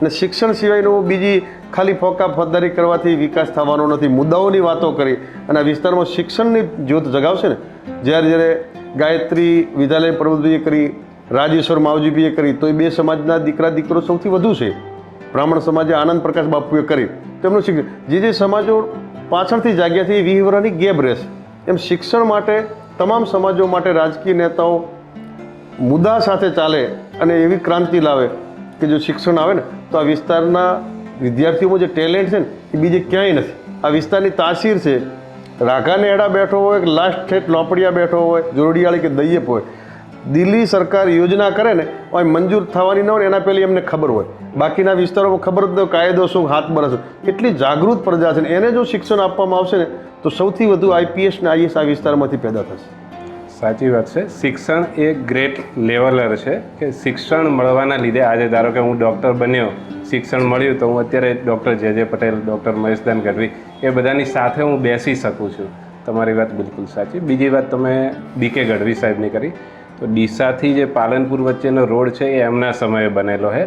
અને શિક્ષણ સિવાયનું બીજી ખાલી ફોકા ફોજદારી કરવાથી વિકાસ થવાનો નથી. મુદ્દાઓની વાતો કરી અને આ વિસ્તારમાં શિક્ષણની જ્યોત જગાવશે ને. જ્યારે ગાયત્રી વિદ્યાલય પ્રબુદ્ધભાઈએ કરી, રાજેશ્વર માવજીભાઈએ કરી, તો એ બે સમાજના દીકરા દીકરો સૌથી વધુ છે. બ્રાહ્મણ સમાજે આનંદ પ્રકાશ બાપુએ કરી, તેમનું શિક્ષણ. જે સમાજો પાછળથી જાગ્યા છે એ 20 વર્ષની ગેપ રહેશે. એમ શિક્ષણ માટે તમામ સમાજો માટે રાજકીય નેતાઓ મુદ્દા સાથે ચાલે અને એવી ક્રાંતિ લાવે કે જો શિક્ષણ આવે ને તો આ વિસ્તારના વિદ્યાર્થીઓમાં જે ટેલેન્ટ છે ને એ બીજે ક્યાંય નથી. આ વિસ્તારની તાસીર છે. રાઘાનેડા બેઠો હોય કે લાસ્ટ ઠેઠ લોપડિયા બેઠો હોય, જોરડિયાળી કે દૈયપ હોય, દિલ્હી સરકાર યોજના કરે ને હોય મંજૂર થવાની ન હોય એના પહેલી એમને ખબર હોય. બાકીના વિસ્તારોમાં ખબર જ ન હોય કાયદો શું, હાથ બરસ. એટલી જાગૃત પ્રજા છે ને એને જો શિક્ષણ આપવામાં આવશે ને તો સૌથી વધુ આઈપીએસ ને આઈએસ આ વિસ્તારમાંથી પેદા થશે. સાચી વાત છે. શિક્ષણ એ ગ્રેટ લેવલર છે કે શિક્ષણ મળવાના લીધે આજે ધારો કે હું ડૉક્ટર બન્યો, શિક્ષણ મળ્યું તો હું અત્યારે ડૉક્ટર જે પટેલ, ડૉક્ટર મહેશદાન ગઢવી એ બધાની સાથે હું બેસી શકું છું. તમારી વાત બિલકુલ સાચી. બીજી વાત તમે બીકે ગઢવી સાહેબની કરી તો ડીસાથી જે પાલનપુર વચ્ચેનો રોડ છે એ એમના સમયે બનેલો છે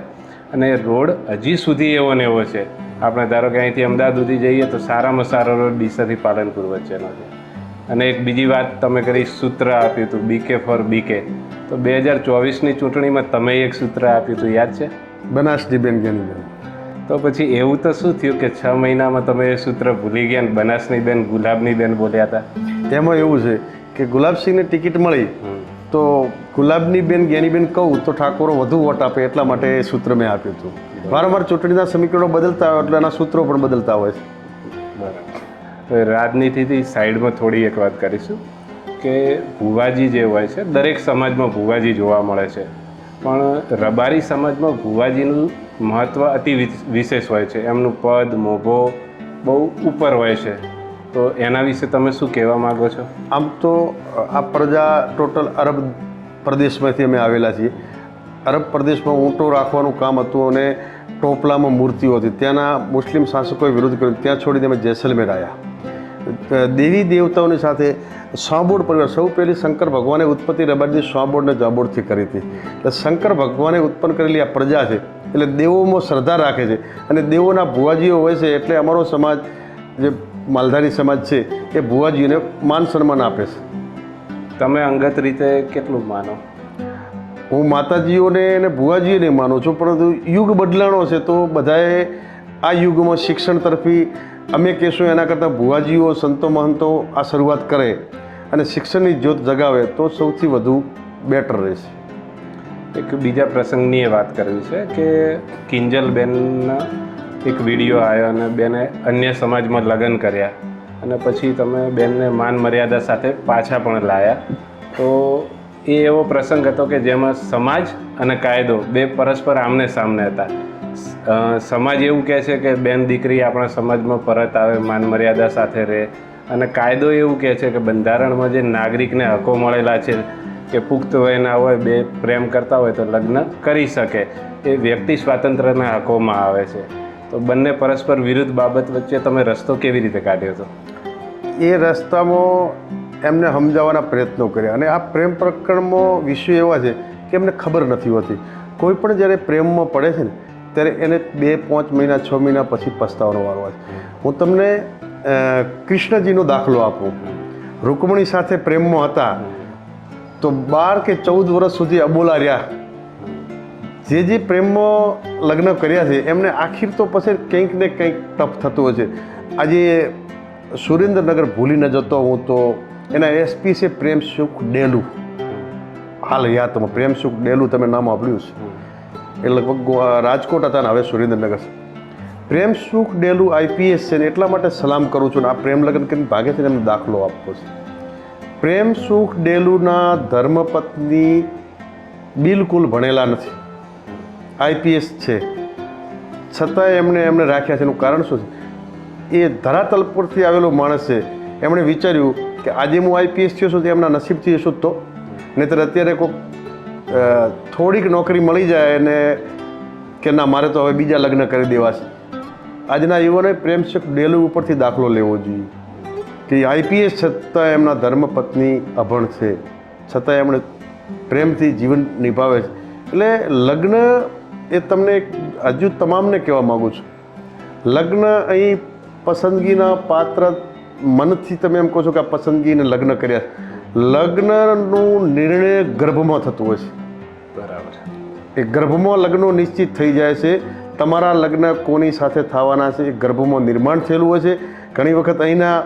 અને રોડ હજી સુધી એવો ને એવો છે. આપણે ધારો કે અહીંથી અમદાવાદ સુધી જઈએ તો સારામાં સારો રોડ ડીસાથી પાલનપુર વચ્ચેનો છે. અને એક બીજી વાત તમે કરી, સૂત્ર આપ્યું હતું બીકે ફોર બીકે, તો 2024ની ચૂંટણીમાં તમે એક સૂત્ર આપ્યું હતું, યાદ છે? બનાસજીબેન જ્ઞાનીબેન. તો પછી એવું તો શું થયું કે 6 મહિનામાં તમે એ સૂત્ર ભૂલી ગયા ને બનાસની બેન, ગુલાબની બેન બોલ્યા હતા? એમાં એવું છે કે ગુલાબસિંહને ટિકિટ મળી તો ગુલાબની બેન જ્ઞાનીબેન કહું તો ઠાકોરો વધુ વોટ આપે એટલા માટે એ સૂત્ર મેં આપ્યું હતું. વારંવાર ચૂંટણીના સમીકરણો બદલતા હોય એટલે એના સૂત્રો પણ બદલતા હોય છે. બરાબર. તો રાજનીતિથી સાઈડમાં થોડી એક વાત કરીશું કે ભુવાજી જે હોય છે, દરેક સમાજમાં ભુવાજી જોવા મળે છે, પણ રબારી સમાજમાં ભુવાજીનું મહત્ત્વ અતિ વિશેષ હોય છે. એમનું પદ, મોભો બહુ ઉપર હોય છે. તો એના વિશે તમે શું કહેવા માગો છો? આમ તો આ પ્રજા ટોટલ અરબ પ્રદેશમાંથી અમે આવેલા છીએ. અરબ પ્રદેશમાં ઊંટો રાખવાનું કામ હતું અને ટોપલામાં મૂર્તિઓ હતી. ત્યાંના મુસ્લિમ શાસકોએ વિરોધ કર્યો. ત્યાં છોડીને અમે જેસલમેર આવ્યા. દેવી દેવતાઓની સાથે સાંબોડ પરિવાર, સૌ પહેલી શંકર ભગવાને ઉત્પત્તિ રબારી સાંબોડને જાંબોડથી કરી હતી. એટલે શંકર ભગવાને ઉત્પન્ન કરેલી આ પ્રજા છે એટલે દેવોમાં શ્રદ્ધા રાખે છે અને દેવોના ભુવાજીઓ હોય છે. એટલે અમારો સમાજ જે માલધારી સમાજ છે એ ભુવાજીઓને માન સન્માન આપે છે. તમે અંગત રીતે કેટલું માનો? હું માતાજીઓને અને ભુવાજીઓને માનું છું, પરંતુ યુગ બદલાણો છે તો બધાએ આ યુગમાં શિક્ષણ તરફી અમે કહેશું એના કરતાં ભુવાજીઓ, સંતો, મહંતો આ શરૂઆત કરે અને શિક્ષણની જ્યોત જગાવે તો સૌથી વધુ બેટર રહેશે. એક બીજા પ્રસંગની વાત કરવી છે કે કિંજલબેનના એક વિડીયો આવ્યો અને બેને અન્ય સમાજમાં લગ્ન કર્યા અને પછી તમે બેનને માન મર્યાદા સાથે પાછા પણ લાયા. તો એ એવો પ્રસંગ હતો કે જેમાં સમાજ અને કાયદો બે પરસ્પર આમને સામને હતા. સમાજ એવું કહે છે કે બેન દીકરી આપણા સમાજમાં પરત આવે, માન મર્યાદા સાથે રહે, અને કાયદો એવું કહે છે કે બંધારણમાં જે નાગરિકને હકો મળેલા છે કે પુખ્ત વયના હોય, બે પ્રેમ કરતા હોય તો લગ્ન કરી શકે, એ વ્યક્તિ સ્વાતંત્ર્યના હકોમાં આવે છે. તો બંને પરસ્પર વિરુદ્ધ બાબત વચ્ચે તમે રસ્તો કેવી રીતે કાઢ્યો હતો? એ રસ્તામાં એમને સમજાવવાના પ્રયત્નો કર્યા અને આ પ્રેમ પ્રકરણમાં વિષય એવા છે કે એમને ખબર નથી હોતી. કોઈ પણ જ્યારે પ્રેમમાં પડે છે ને ત્યારે એને 2-5 મહિના 6 મહિના પછી પસ્તાવાનો વારો આવે છે. હું તમને કૃષ્ણજીનો દાખલો આપું. રૂકમણી સાથે પ્રેમમાં હતા તો 12 કે 14 વર્ષ સુધી અબોલા રહ્યા. જે પ્રેમમાં લગ્ન કર્યા છે એમને આખીર તો પછી કંઈક ને કંઈક ટફ થતું હોય છે. આજે સુરેન્દ્રનગર ભૂલી ન જતો હું તો એના એસપી છે પ્રેમસુખ ડેલુ. હાલ યાદ તમે પ્રેમસુખ ડેલુ તમે નામ સાંભળ્યું છે? એ લગભગ રાજકોટ હતા ને હવે સુરેન્દ્રનગર. પ્રેમસુખ ડેલુ આઈપીએસ છે ને એટલા માટે સલામ કરું છું ને આ પ્રેમ લગ્ન કરીને ભાગે છે ને એમને દાખલો આપવો છે. પ્રેમસુખ ડેલુના ધર્મપત્ની બિલકુલ ભણેલા નથી, આઈપીએસ છે, છતાંય એમને રાખ્યા છે. એનું કારણ શું છે? એ ધરાતલ પરથી આવેલો માણસ છે. એમણે વિચાર્યું કે આજે હું આઈપીએસ થયો છું તો એમના નસીબથી હશું તો, નહીંતર અત્યારે કોઈ થોડીક નોકરી મળી જાય અને કે ના મારે તો હવે બીજા લગ્ન કરી દેવા છે. આજના યુવાનોએ પ્રેમસુખ ડેલુ ઉપરથી દાખલો લેવો જોઈએ કે આઈપીએસ છતાં એમના ધર્મપત્ની અભણ છે, છતાં એમણે પ્રેમથી જીવન નિભાવે છે. એટલે લગ્ન એ તમને હજુ તમામને કહેવા માગું છું, લગ્ન અહીં પસંદગીના પાત્ર મનથી તમે એમ કહો છો કે આ પસંદગીને લગ્ન કર્યા. લગ્નનું નિર્ણય ગર્ભમાં થતું હોય છે. બરાબર. એ ગર્ભમાં લગ્નો નિશ્ચિત થઈ જાય છે. તમારા લગ્ન કોની સાથે થવાના છે એ ગર્ભમાં નિર્માણ થયેલું હોય છે. ઘણી વખત અહીંના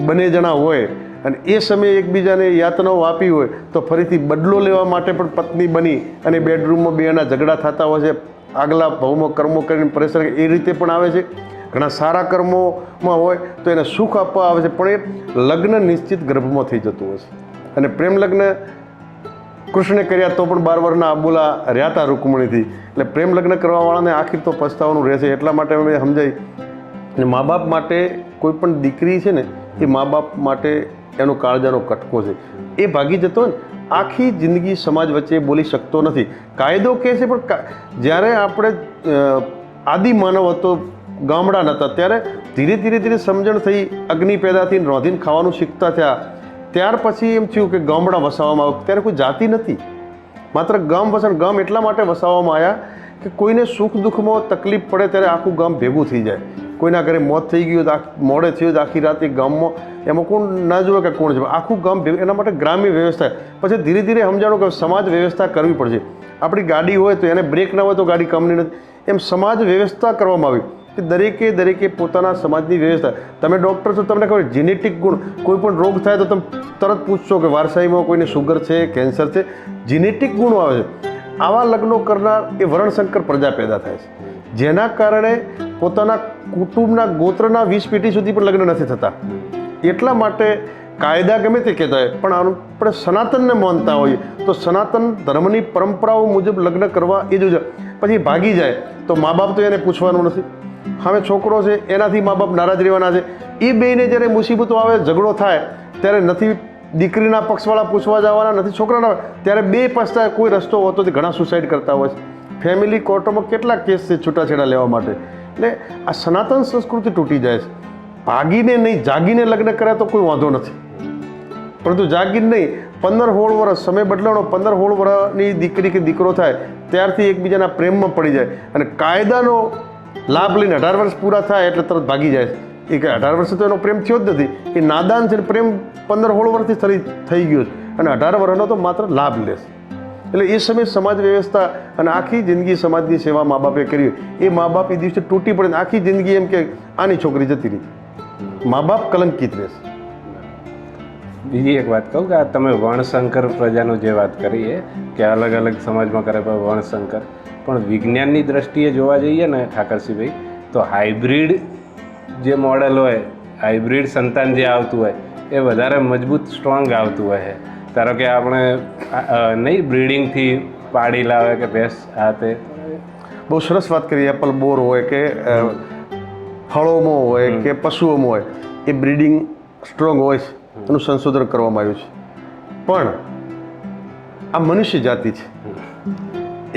બંને જણા હોય અને એ સમયે એકબીજાને યાતનાઓ આપી હોય તો ફરીથી બદલો લેવા માટે પણ પત્ની બની અને બેડરૂમમાં બેના ઝઘડા થતા હોય છે. આગલા ભવમાં કર્મો કરીને પરેશાન એ રીતે પણ આવે છે. ઘણા સારા કર્મોમાં હોય તો એને સુખ આપવા આવે છે, પણ એ લગ્ન નિશ્ચિત ગર્ભમાં થઈ જતું હોય છે. અને પ્રેમ લગ્ન કૃષ્ણે કર્યા તો પણ 12 વર્ષના આબુલા રહ્યા હતા રૂકમણીથી. એટલે પ્રેમ લગ્ન કરવાવાળાને આખી તો પસ્તાવાનું રહેશે. એટલા માટે અમે સમજાય અને મા બાપ માટે કોઈ પણ દીકરી છે ને એ મા બાપ માટે એનો કાળજાનો કટકો છે. એ ભાગી જતો હોય ને આખી જિંદગી સમાજ વચ્ચે બોલી શકતો નથી. કાયદો કહે છે પણ જ્યારે આપણે આદિ માનવ હતો, ગામડા નહોતા, ત્યારે ધીરે ધીરે ધીરે સમજણ થઈ, અગ્નિ પેદા થઈને રોંધીને ખાવાનું શીખતા થયા. ત્યાર પછી એમ થયું કે ગામડા વસાવવામાં આવ્યું. ત્યારે કોઈ જાતિ નથી, માત્ર ગામ વસાવ. ગામ એટલા માટે વસાવવામાં આવ્યા કે કોઈને સુખ દુઃખમાં તકલીફ પડે ત્યારે આખું ગામ ભેગું થઈ જાય. કોઈના ઘરે મોત થઈ ગયું તો મોડે થયું તો આખી રાત ગામમાં એમાં કોણ ના જોવે કે કોણ છે, આખું ગામ ભેગું. એના માટે ગ્રામ્ય વ્યવસ્થા. પછી ધીરે ધીરે સમજાણું કે સમાજ વ્યવસ્થા કરવી પડશે. આપણી ગાડી હોય તો એને બ્રેક ના હોય તો ગાડી કંપની નથી. એમ સમાજ વ્યવસ્થા કરવામાં આવી કે દરેકે પોતાના સમાજની વ્યવસ્થા. તમે ડૉક્ટર છો, તમને ખબર જીનેટિક ગુણ, કોઈ પણ રોગ થાય તો તમે તરત પૂછશો કે વારસાઈમાં કોઈને શુગર છે, કેન્સર છે, જીનેટિક ગુણો આવે છે. આવા લગ્નો કરનાર એ વર્ણશંકર પ્રજા પેદા થાય છે, જેના કારણે પોતાના કુટુંબના ગોત્રના 20 પેઢી સુધી પણ લગ્ન નથી થતા. એટલા માટે કાયદા ગમે તે કહેતા હોય, પણ આપણે સનાતનને માનતા હોઈએ તો સનાતન ધર્મની પરંપરાઓ મુજબ લગ્ન કરવા એ જ. પછી ભાગી જાય તો મા બાપ તો એને પૂછવાનું નથી. હવે છોકરો છે એનાથી મા બાપ નારાજ રહેવાના છે. એ બેને જ્યારે મુસીબતો આવે, ઝઘડો થાય, ત્યારે નથી દીકરીના પક્ષવાળા પૂછવા જવાના, નથી છોકરાના, ત્યારે બે પછતા કોઈ રસ્તો હોતો નથી. ઘણા સુસાઇડ કરતા હોય છે. ફેમિલી કોર્ટોમાં કેટલા કેસ છે છૂટાછેડા લેવા માટે. એટલે આ સનાતન સંસ્કૃતિ તૂટી જાય છે. ભાગીને નહીં, જાગીને લગ્ન કર્યા તો કોઈ વાંધો નથી, પરંતુ જાગીને નહીં. 15-16 વર્ષ સમય બદલાણો, 15-16 વર્ષની દીકરી કે દીકરો થાય ત્યારથી એકબીજાના પ્રેમમાં પડી જાય અને કાયદાનો લાભ લઈને 18 વર્ષ પૂરા થાય એટલે તરત ભાગી જાય છે. એ કે 18 વર્ષે તો એનો પ્રેમ થયો જ નથી, એ નાદાન છે. પ્રેમ 15-16 વર્ષથી થઈ ગયો છે અને 18 વર્ષનો તો માત્ર લાભ લેશે. એટલે એ સમયે સમાજ વ્યવસ્થા અને આખી જિંદગી સમાજની સેવા મા બાપે કરી. એ મા બાપ એ દિવસે તૂટી પડે, આખી જિંદગી એમ કે આની છોકરી જતી રહી, મા બાપ કલંકિત રહેશે. બીજી એક વાત કહું કે આ તમે વર્ણશંકર પ્રજાનું જે વાત કરી કે અલગ અલગ સમાજમાં કરે વર્ણશંકર, પણ વિજ્ઞાનની દ્રષ્ટિએ જોવા જઈએ ને ઠાકરસિંહભાઈ, તો હાઇબ્રિડ જે મોડેલ હોય, હાઇબ્રિડ સંતાન જે આવતું હોય એ વધારે મજબૂત સ્ટ્રોંગ આવતું હોય છે. ધારો કે આપણે નહીં બ્રીડિંગથી પાડી લાવે કે ભેંસ આ તે. બહુ સરસ વાત કરી. એપલ બોર હોય કે ફળોમાં હોય કે પશુઓમાં હોય, એ બ્રીડિંગ સ્ટ્રોંગ હોય છે, એનું સંશોધન કરવામાં આવ્યું છે. પણ આ મનુષ્ય જાતિ છે,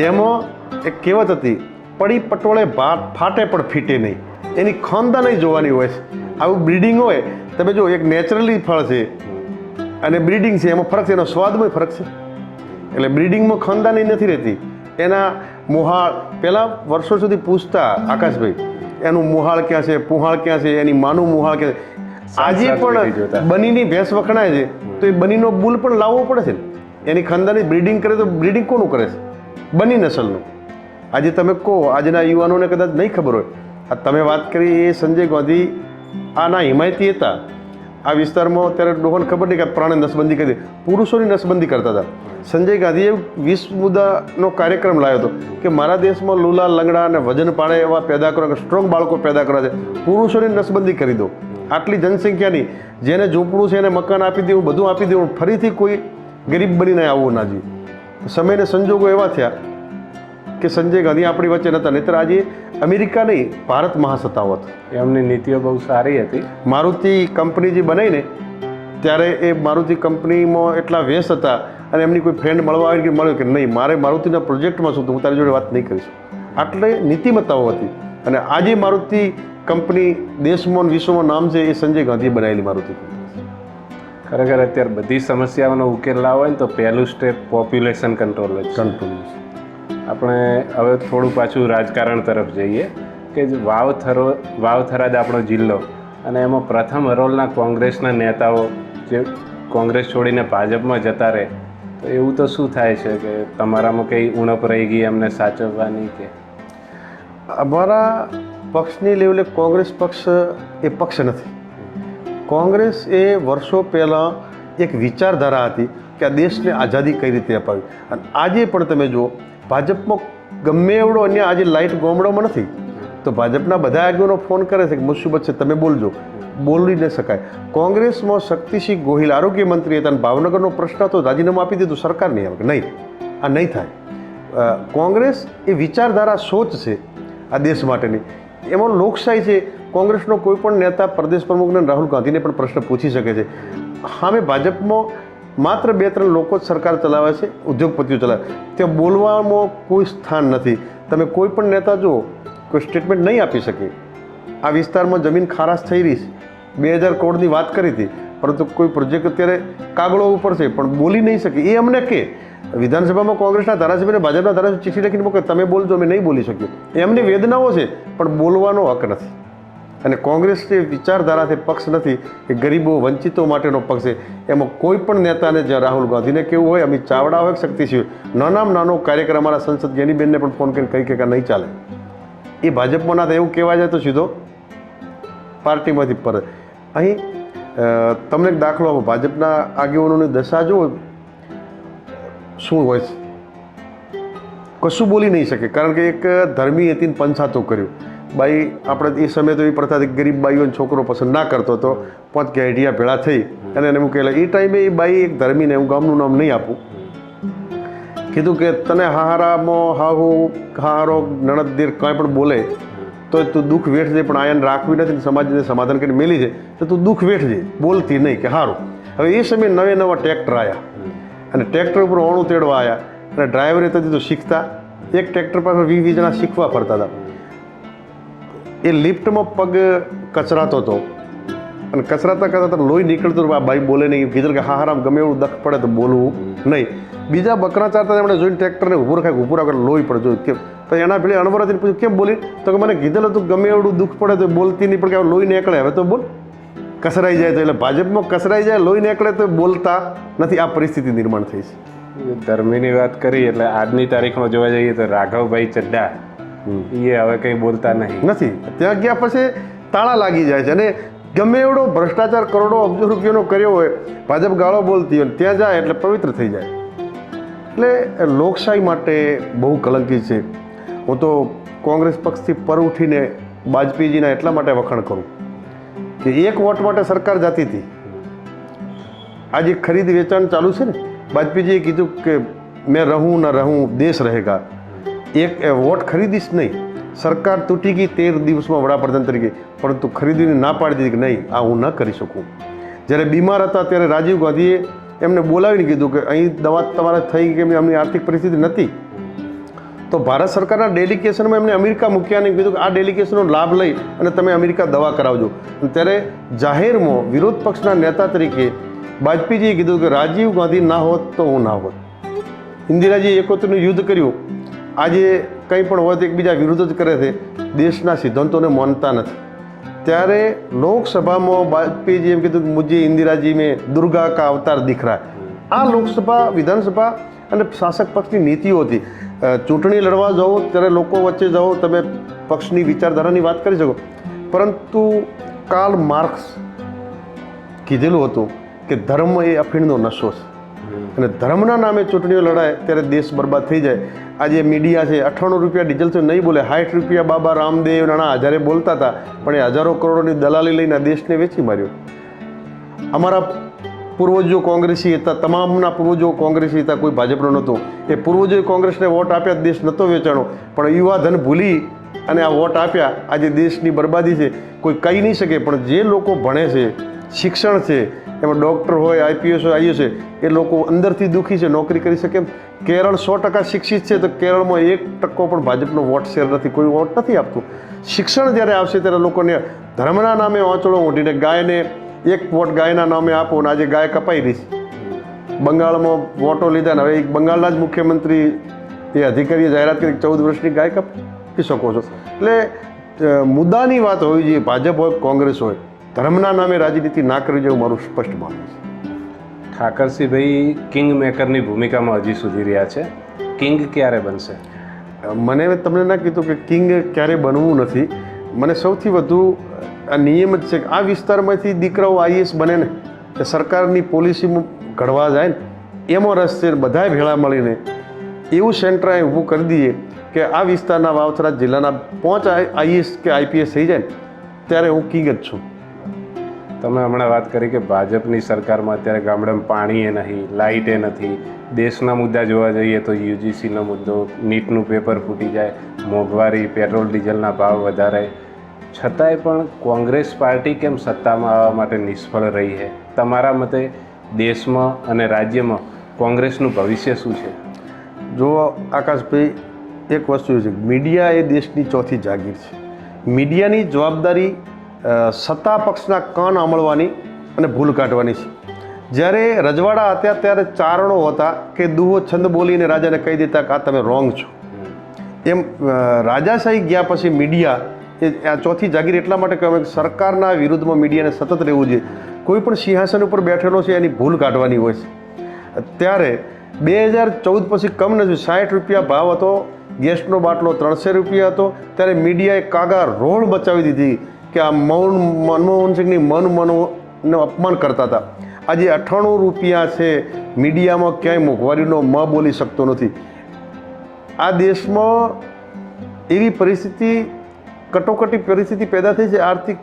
એમાં એક કહેવત હતી, પડી પટોળે ફાટે પણ ફીટે નહીં. એની ખાનદાની જોવાની હોય છે. આવું બ્રીડિંગ હોય, તમે જો એક નેચરલી ફળ છે અને બ્રીડિંગ છે, એમાં ફરક છે, એનો સ્વાદમાં ફરક છે. એટલે બ્રીડિંગમાં ખાનદાની નથી રહેતી. એના મુહાળ પહેલાં વર્ષો સુધી પૂછતા, આકાશભાઈ એનું મુહાળ ક્યાં છે, પુહાળ ક્યાં છે, એની માનું મુહાળ ક્યાં છે. આજે પણ બનીની ભેંસ વખણાય છે તો એ બનીનો બુલ પણ લાવવો પડે છે ને. એની ખાનદાની બ્રીડિંગ કરે તો બ્રીડિંગ કોનું કરે છે? બની નસલનું. આજે તમે કહો, આજના યુવાનોને કદાચ નહીં ખબર હોય. આ તમે વાત કરી એ સંજય ગાંધી આના હિમાયતી હતા. આ વિસ્તારમાં ત્યારે લોકોને ખબર નહીં કે પ્રાણે નસબંધી કરી, પુરુષોની નસબંધી કરતા હતા. સંજય ગાંધીએ 20 મુદ્દાનો કાર્યક્રમ લાવ્યો હતો કે મારા દેશમાં લુલા, લંગડા અને વજન પાડે એવા પેદા કરો, સ્ટ્રોંગ બાળકો પેદા કરવા છે. પુરુષોની નસબંધી કરી દો. આટલી જનસંખ્યાની, જેને ઝૂંપડું છે એને મકાન આપી દેવું, બધું આપી દેવું, ફરીથી કોઈ ગરીબ બનીને આવવું ના જોઈએ. સમયને સંજોગો એવા થયા કે સંજય ગાંધી આપણી વચ્ચે નહોતા, નહીંતર આજે અમેરિકા નહીં, ભારત મહાસત્તા હોત. એમની નીતિઓ બહુ સારી હતી. મારુતિ કંપની જે બનાવીને ત્યારે એ મારુતિ કંપનીમાં એટલા વ્યસ્ત હતા અને એમની કોઈ ફ્રેન્ડ મળવા આવી કે મળ્યો કે નહીં, મારે મારુતિના પ્રોજેક્ટમાં શું, હું તારી જોડે વાત નહીં કરીશ. આટલે નીતિમત્તાઓ હતી. અને આજે મારુતિ કંપની દેશમાં વિશ્વમાં નામ છે, એ સંજય ગાંધીએ બનાવેલી મારુતિ કંપની. ખરેખર અત્યારે બધી સમસ્યાઓનો ઉકેલ લાવવો હોય ને તો પહેલું સ્ટેપ પોપ્યુલેશન કંટ્રોલ જ છે. આપણે હવે થોડું પાછું રાજકારણ તરફ જઈએ કે વાવથરાદ આપણો જિલ્લો અને એમાં પ્રથમ હરોલના કોંગ્રેસના નેતાઓ જે કોંગ્રેસ છોડીને ભાજપમાં જતા રહે, તો એવું તો શું થાય છે કે તમારામાં કંઈ ઉણપ રહી ગઈ એમને સાચવવાની? કે અમારા પક્ષની લેવલે કોંગ્રેસ પક્ષ એ પક્ષ નથી. કોંગ્રેસ એ વર્ષો પહેલાં એક વિચારધારા હતી કે આ દેશને આઝાદી કઈ રીતે અપાવી. અને આજે પણ તમે જુઓ, ભાજપમાં ગમે એવડો અન્ય આજે લાઇટ ગામડામાં નથી તો ભાજપના બધા આગેવાનો ફોન કરે છે કે મુસીબત છે તમે બોલજો, બોલી ન શકાય. કોંગ્રેસમાં શક્તિસિંહ ગોહિલ આરોગ્ય મંત્રી હતા અને ભાવનગરનો પ્રશ્ન હતો, રાજીનામું આપી દીધું, સરકાર નહીં આવે કે નહીં આ નહીં થાય. કોંગ્રેસ એ વિચારધારા સોચ છે આ દેશ માટેની, એમાં લોકશાહી છે. કોંગ્રેસનો કોઈ પણ નેતા પ્રદેશ પ્રમુખને રાહુલ ગાંધીને પણ પ્રશ્ન પૂછી શકે છે. સામે ભાજપમાં માત્ર 2-3 લોકો જ સરકાર ચલાવે છે, ઉદ્યોગપતિઓ ચલાવે, ત્યાં બોલવામાં કોઈ સ્થાન નથી. તમે કોઈ પણ નેતા જુઓ કોઈ સ્ટેટમેન્ટ નહીં આપી શકે. આ વિસ્તારમાં જમીન ખારાશ થઈ રહી છે, 2000 કરોડની વાત કરી હતી, પરંતુ કોઈ પ્રોજેક્ટ અત્યારે કાગળો ઉપર છે પણ બોલી નહીં શકે. એ અમને કે વિધાનસભામાં કોંગ્રેસના ધારાસભ્યને ભાજપના ધારાસભ્ય ચિઠ્ઠી લખીને મોકલે તમે બોલજો, અમે નહીં બોલી શકીએ. એમની વેદનાઓ છે પણ બોલવાનો હક નથી. અને કોંગ્રેસ જે વિચારધારાથી પક્ષ નથી, એ ગરીબો વંચિતો માટેનો પક્ષ છે. એમાં કોઈ પણ નેતાને જ્યાં રાહુલ ગાંધીને કેવું હોય, અમિત ચાવડા હોય, શક્તિસિંહ હોય, નાનામાં નાનો કાર્યક્રમ અમારા સંસદ ગેનીબેનને પણ ફોન કરીને કહી કે નહીં ચાલે. એ ભાજપમાં ના થાય એવું કહેવા જાય તો સીધો પાર્ટીમાંથી પર. અહીં તમને એક દાખલો આપો, ભાજપના આગેવાનોની દશા જુઓ શું હોય છે. કશું બોલી નહીં શકે કારણ કે એક ધર્મી હતી પંચાતો કર્યું. બાઈ આપણે એ સમયે તો એ પ્રથા ગરીબ બાઈઓને છોકરો પસંદ ના કરતો હતો, 5 ગેઢિયા ભેળા થઈ અને એને મૂકેલા. એ ટાઈમે એ બાઈ એક ધર્મીને, હું ગામનું નામ નહીં આપું, કીધું કે તને હાહારામાં હાહુ હારો નણદ દેર કાંઈ પણ બોલે તો તું દુઃખ વેઠજે, પણ આયાને રાખવી નથી, સમાજને સમાધાન કરીને મેલી છે તો તું દુઃખ વેઠજે, બોલતી નહીં કે સારું. હવે એ સમયે નવા ટ્રેક્ટર આવ્યા અને ટ્રેક્ટર ઉપર ઓણું તેડવા આવ્યા અને ડ્રાઈવરે તો શીખતા એક ટ્રેક્ટર પર 20 જણા શીખવા ફરતા હતા. એ લિફ્ટમાં પગ કચરાતો હતો અને કચરાતા કરતા લોહી નીકળતું હતું. આ બાઈ બોલે નહીં, કીધું કે હા હારામ ગમે એવું દખ પડે તો બોલવું નહીં. બીજા બકરા ચારતા એમણે જોઈને ટ્રેક્ટરને ઊભું રાખાય, ઊભું રાખે લોહી પડે જોયું કે તો એના પેલી અણવરાથી પૂછ્યું કેમ બોલી, તો કે મને કીધેલું હતું ગમે એવડું દુઃખ પડે તો બોલતી નહીં, પણ કે લોહી નીકળે હવે તો બોલ. કસરાઈ જાય તો એટલે ભાજપમાં કસરાઈ જાય, લોહી નીકળે તો બોલતા નથી. આ પરિસ્થિતિ નિર્માણ થઈ છે. ધર્મીની વાત કરી એટલે આજની તારીખમાં જોવા જઈએ તો રાઘવભાઈ ચડ્ડા એ હવે કંઈ બોલતા નથી. ત્યાં ગયા પછી તાળા લાગી જાય છે. અને ગમે એવડો ભ્રષ્ટાચાર કરોડો અબજો રૂપિયાનો કર્યો હોય, ભાજપ ગાળો બોલતી હોય, ત્યાં જાય એટલે પવિત્ર થઈ જાય. એટલે લોકશાહી માટે બહુ કલંકી છે. હું તો કોંગ્રેસ પક્ષથી પર ઉઠીને વાજપેયીજીના એટલા માટે વખાણ કરું કે 1 વોટ માટે સરકાર જતી હતી. આજે ખરીદ વેચાણ ચાલુ છે ને, વાજપેયીજીએ કીધું કે મેં રહું ન રહું દેશ રહેગા. એક વોટ ખરીદીશ નહીં. સરકાર તૂટી ગઈ 13 દિવસમાં વડાપ્રધાન તરીકે, પરંતુ ખરીદીને ના પાડી દીધી કે નહીં આ હું ન કરી શકું. જ્યારે બીમાર હતા ત્યારે રાજીવ ગાંધીએ એમને બોલાવીને કીધું કે અહીં દવા તમારે થઈ કે એમની આર્થિક પરિસ્થિતિ નથી, તો ભારત સરકારના ડેલિગેશનમાં એમને અમેરિકા મૂક્યા અને કીધું કે આ ડેલિગેશનનો લાભ લઈ અને તમે અમેરિકા દવા કરાવજો. અને ત્યારે જાહેરમાં વિરોધ પક્ષના નેતા તરીકે વાજપેયીજીએ કીધું કે રાજીવ ગાંધી ના હોત તો હું ના હોત. ઇન્દિરાજીએ 71નું યુદ્ધ કર્યું. આજે કંઈ પણ હોય તો એકબીજા વિરુદ્ધ જ કરે છે, દેશના સિદ્ધાંતોને માનતા નથી. ત્યારે લોકસભામાં વાજપેયીજીએ એમ કીધું કે મુझे ઇન્દિરાજી મેં દુર્ગા કા અવતાર દિખ રહા. આ લોકસભા વિધાનસભા અને શાસક પક્ષની નીતિઓ હતી. ચૂંટણી લડવા જાઓ ત્યારે લોકો વચ્ચે જાઓ, તમે પક્ષની વિચારધારાની વાત કરી શકો, પરંતુ કાર્લ માર્ક્સ કીધેલું હતું કે ધર્મ એ અફીણનો નશો છે અને ધર્મના નામે ચૂંટણીઓ લડાય ત્યારે દેશ બરબાદ થઈ જાય. આજે મીડિયા છે 98 રૂપિયા ડીઝલ તો નહીં બોલે, 60 રૂપિયા બાબા રામદેવ નાણા હજારે બોલતા હતા, પણ એ હજારો કરોડોની દલાલી લઈને આ દેશને વેચી માર્યો. અમારા પૂર્વજો કોંગ્રેસી હતા, તમામના પૂર્વજો કોંગ્રેસી હતા, કોઈ ભાજપનો નહોતો. એ પૂર્વજોએ કોંગ્રેસને વોટ આપ્યા, દેશ નહોતો વેચાણો, પણ યુવા ધન ભૂલી અને આ વોટ આપ્યા. આજે દેશની બરબાદી છે, કોઈ કહી નહીં શકે. પણ જે લોકો ભણે છે, શિક્ષણ છે, એમાં ડૉક્ટર હોય, આઈપીએસ હોય, આઈએસ હોય, એ લોકો અંદરથી દુઃખી છે, નોકરી કરી શકે. કેરળ 100% શિક્ષિત છે, તો કેરળમાં 1% પણ ભાજપનો વોટ શેર નથી, કોઈ વોટ નથી આપતું. શિક્ષણ જ્યારે આવશે ત્યારે લોકોને ધર્મના નામે વાંચળો ઊંધીને ગાયને 1 વોટ ગાયના નામે આપો અને આજે ગાય કપાઈ રહી છે. બંગાળમાં વોટો લીધા ને હવે એક બંગાળના જ મુખ્યમંત્રી એ અધિકારીએ જાહેરાત કરી 14 વર્ષની ગાય કાપી શકો છો. એટલે મુદ્દાની વાત હોવી જોઈએ, ભાજપ હોય કોંગ્રેસ હોય, ધર્મના નામે રાજનીતિ ના કરવી જોઈએ મારું સ્પષ્ટ માનવું છે. ઠાકરસિંહભાઈ કિંગ મેકરની ભૂમિકામાં હજી સુધી રહ્યા છે. કિંગ ક્યારે બનશે? મને તમને ના કીધું કે કિંગ ક્યારે બનવું નથી. મને સૌથી વધુ આ નિયમ જ છે કે આ વિસ્તારમાંથી દીકરાઓ આઈએસ બને ને, કે સરકારની પોલિસીમાં ઘડવા જાય ને, એમાં રસ છે. બધાએ ભેળા મળીને એવું સેન્ટર ઊભું કરી દઈએ કે આ વિસ્તારના વાવથરા જિલ્લાના 5 આઈએસ કે આઈપીએસ થઈ જાય ને ત્યારે હું કિંગ જ છું. તમે હમણાં વાત કરી કે ભાજપની સરકારમાં અત્યારે ગામડામાં પાણીએ નહીં, લાઇટે નથી. દેશના મુદ્દા જોવા જઈએ તો યુજીસીનો મુદ્દો, નીટનું પેપર ફૂટી જાય, મોંઘવારી, પેટ્રોલ ડીઝલના ભાવ વધારે, છતાંય પણ કોંગ્રેસ પાર્ટી કેમ સત્તામાં આવવા માટે નિષ્ફળ રહી છે? તમારા મતે દેશમાં અને રાજ્યમાં કોંગ્રેસનું ભવિષ્ય શું છે? જો આકાશભાઈ, એક વસ્તુ છે, મીડિયા એ દેશની ચોથી જાગીર છે. મીડિયાની જવાબદારી સત્તા પક્ષના કાન આંબળવાની અને ભૂલ કાઢવાની છે. જ્યારે રજવાડા હતા ત્યારે ચારણો હતા કે દુહો છંદ બોલીને રાજાને કહી દેતા કે આ તમે રોંગ છો. એમ રાજાશાહી ગયા પછી મીડિયા એ આ ચોથી જાગીર એટલા માટે કહેવાય કે સરકારના વિરુદ્ધમાં મીડિયાને સતત રહેવું જોઈએ. કોઈ પણ સિંહાસન ઉપર બેઠેલો છે એની ભૂલ કાઢવાની હોય છે. ત્યારે 2014 પછી કમનસીબ 60 રૂપિયા ભાવ હતો, ગેસનો બાટલો 300 રૂપિયા હતો. ત્યારે મીડિયાએ કાગા રોડ બચાવી દીધી કે આ મનમોહન સિંહની મનનું અપમાન કરતા હતા. આજે 98 રૂપિયા છે. મીડિયામાં ક્યાંય મોંઘવારીનો મ બોલી શકતો નથી. આ દેશમાં એવી પરિસ્થિતિ, કટોકટી પરિસ્થિતિ પેદા થઈ છે આર્થિક.